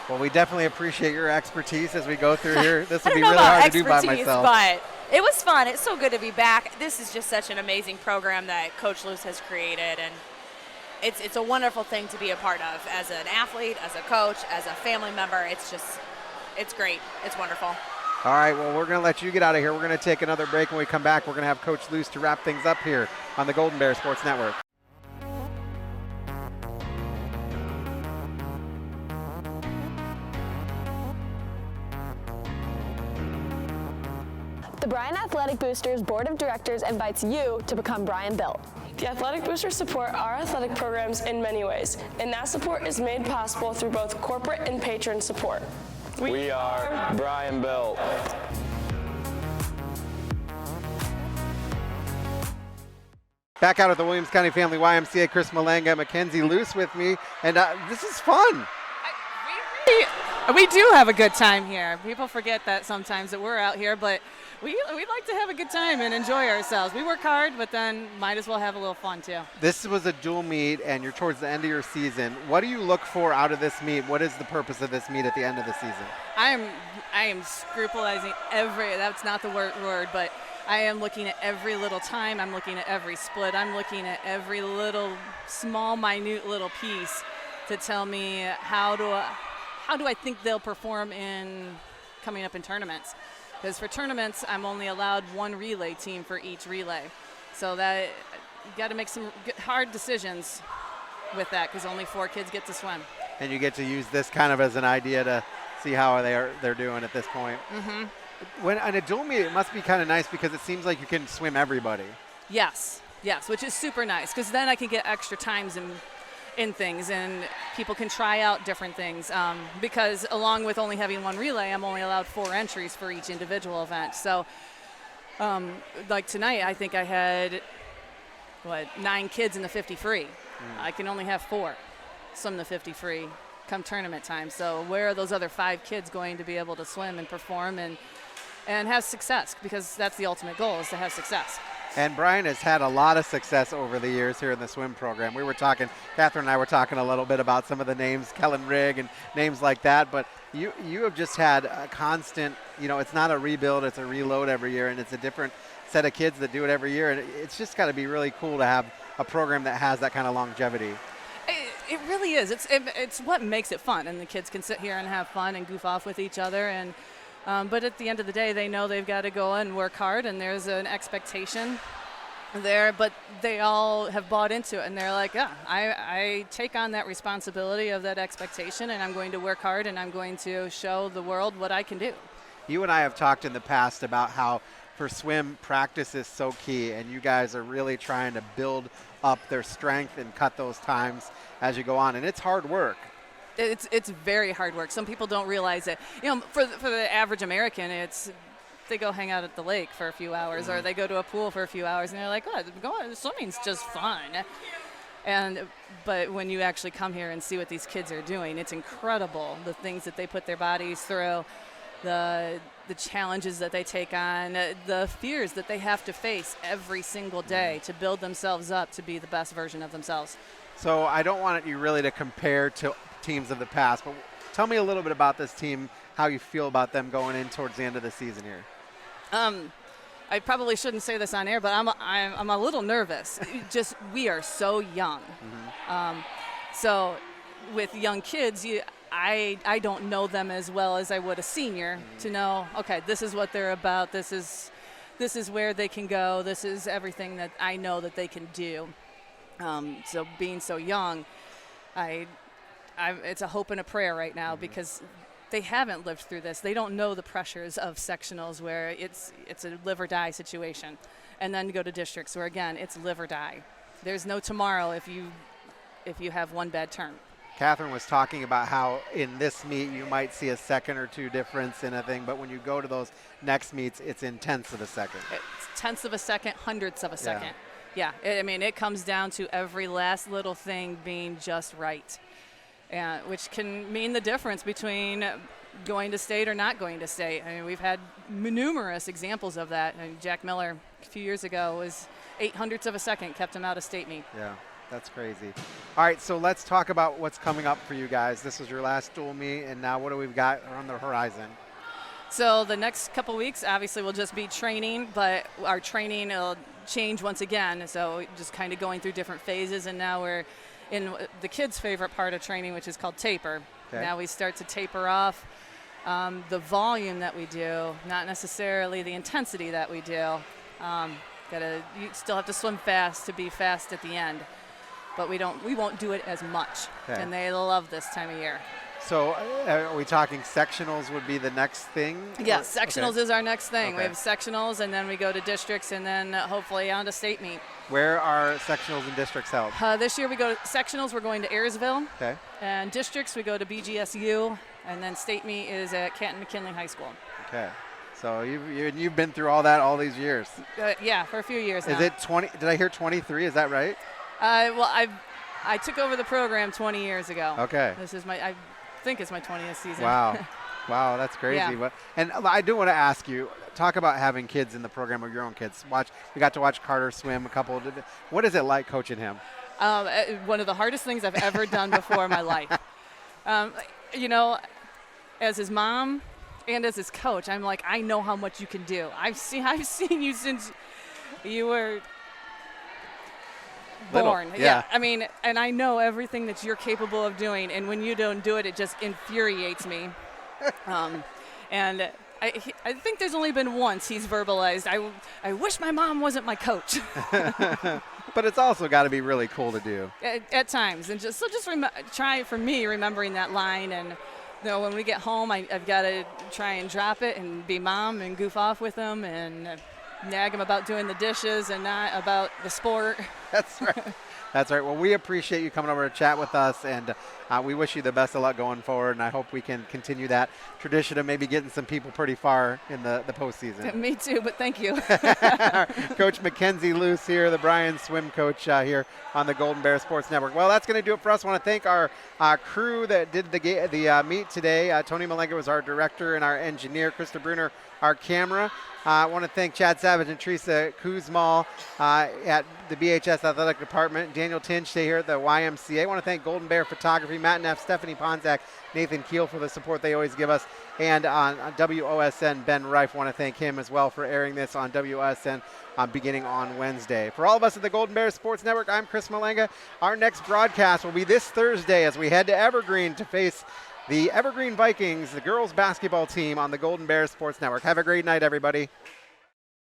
Well, we definitely appreciate your expertise as we go through here. This will I be don't know really about hard to do by myself. But it was fun. It's so good to be back. This is just such an amazing program that Coach Luce has created, and it's a wonderful thing to be a part of as an athlete, as a coach, as a family member. It's great. It's wonderful. All right, well, we're going to let you get out of here. We're going to take another break. When we come back, we're going to have Coach Luce to wrap things up here on the Golden Bear Sports Network. The Bryan Athletic Boosters Board of Directors invites you to become Bryan Built. The Athletic Boosters support our athletic programs in many ways, and that support is made possible through both corporate and patron support. We are Bryan Built. Back out at the Williams County Family YMCA, Chris Malanga, Mackenzie Luce with me, and this is fun. We do have a good time here. People forget that sometimes that we're out here, but we like to have a good time and enjoy ourselves. We work hard, but then might as well have a little fun too. This was a dual meet, and you're towards the end of your season. What do you look for out of this meet? What is the purpose of this meet at the end of the season? I am scrutinizing that's not the word, but I am looking at every little time. I'm looking at every split. I'm looking at every little small, minute little piece to tell me how do I think they'll perform in coming up in tournaments. Because for tournaments, I'm only allowed one relay team for each relay. So that you got to make some hard decisions with that because only 4 kids get to swim. And you get to use this kind of as an idea to see how they're doing at this point. Mm-hmm. When on a dual meet, it must be kind of nice because it seems like you can swim everybody. Yes, which is super nice because then I can get extra times in things and people can try out different things because along with only having one relay, I'm only allowed 4 entries for each individual event. So like tonight, I think I had 9 kids in the 50 free. I can only have 4 swim the 50 free come tournament time. So where are those other 5 kids going to be able to swim and perform and have success, because that's the ultimate goal, is to have success. And Brian has had a lot of success over the years here in the swim program. We were talking, Catherine and I were talking a little bit about some of the names, Kellen Rigg and names like that, but you have just had a constant, it's not a rebuild, it's a reload every year, and it's a different set of kids that do it every year, and it's just got to be really cool to have a program that has that kind of longevity. It really is. It's what makes it fun, and the kids can sit here and have fun and goof off with each other, and but at the end of the day, they know they've got to go and work hard, and there's an expectation there, but they all have bought into it, and they're like, yeah, I take on that responsibility of that expectation, and I'm going to work hard, and I'm going to show the world what I can do. You and I have talked in the past about how for swim, practice is so key, and you guys are really trying to build up their strength and cut those times as you go on, and it's hard work. It's very hard work. Some people don't realize it. For the average American, they go hang out at the lake for a few hours, or they go to a pool for a few hours, and they're like, "Oh, swimming's just fun." But when you actually come here and see what these kids are doing, it's incredible. The things that they put their bodies through, the challenges that they take on, the fears that they have to face every single day to build themselves up to be the best version of themselves. So I don't want you really to compare to teams of the past, but tell me a little bit about this team, how you feel about them going in towards the end of the season here. I probably shouldn't say this on air, but I'm a little nervous. We are so young. Mm-hmm. So with young kids, I don't know them as well as I would a senior to know, okay, this is what they're about. This is where they can go. This is everything that I know that they can do. So being so young, it's a hope and a prayer right now because they haven't lived through this. They don't know the pressures of sectionals where it's a live or die situation, and then go to districts where again it's live or die. There's no tomorrow if you have one bad turn. Catherine was talking about how in this meet you might see a second or 2 difference in a thing, but when you go to those next meets, it's in tenths of a second. It's tenths of a second, hundredths of a second. Yeah, it comes down to every last little thing being just right. Which can mean the difference between going to state or not going to state. I mean, we've had numerous examples of that. And Jack Miller a few years ago was 0.08 of a second kept him out of state meet. Yeah, that's crazy. All right, so let's talk about what's coming up for you guys. This was your last dual meet, and now what do we've got on the horizon? So the next couple weeks, obviously, will just be training, but our training will change once again. So just kind of going through different phases, and now we're in the kids' favorite part of training, which is called taper. Okay. Now we start to taper off the volume that we do, not necessarily the intensity that we do. You still have to swim fast to be fast at the end, but we won't do it as much. Okay. And they love this time of year. So are we talking sectionals would be the next thing? Yes, sectionals is our next thing. Okay. We have sectionals, and then we go to districts, and then hopefully on to state meet. Where are sectionals and districts held? This year we go to sectionals, we're going to Ayersville. Okay. And districts, we go to BGSU, and then state meet is at Canton McKinley High School. Okay. So you've been through all that all these years. Yeah, for a few years now. Is it 20? Did I hear 23? Is that right? Well, I took over the program 20 years ago. Okay. This is I think it's my 20th season. Wow. Wow, that's crazy. Yeah. And I do want to ask you, talk about having kids in the program of your own kids. We got to watch Carter swim a couple. What is it like coaching him? One of the hardest things I've ever done before in my life. As his mom and as his coach, I'm like, I know how much you can do. I've seen you since you were born. Yeah. I mean, and I know everything that you're capable of doing. And when you don't do it, it just infuriates me. And I think there's only been once he's verbalized, I wish my mom wasn't my coach. But it's also got to be really cool to do. At times. And just try for me remembering that line. And when we get home, I've got to try and drop it and be mom and goof off with him and nag him about doing the dishes and not about the sport. That's right. That's right. Well, we appreciate you coming over to chat with us, and we wish you the best of luck going forward, and I hope we can continue that tradition of maybe getting some people pretty far in the postseason. Me too, but thank you. Coach Mackenzie Luce here, the Bryan swim coach here on the Golden Bear Sports Network. Well, that's going to do it for us. I want to thank our crew that did the meet today. Tony Malenga was our director and our engineer, Krista Bruner, our camera. I want to thank Chad Savage and Teresa Kuzmal at the BHS Athletic Department. Daniel Tinch here at the YMCA. I want to thank Golden Bear Photography, Matt Neff, Stephanie Ponzak, Nathan Keel for the support they always give us. And on WOSN, Ben Reif, want to thank him as well for airing this on WOSN beginning on Wednesday. For all of us at the Golden Bear Sports Network, I'm Chris Malenga. Our next broadcast will be this Thursday as we head to Evergreen to face the Evergreen Vikings, the girls basketball team on the Golden Bear Sports Network. Have a great night, everybody.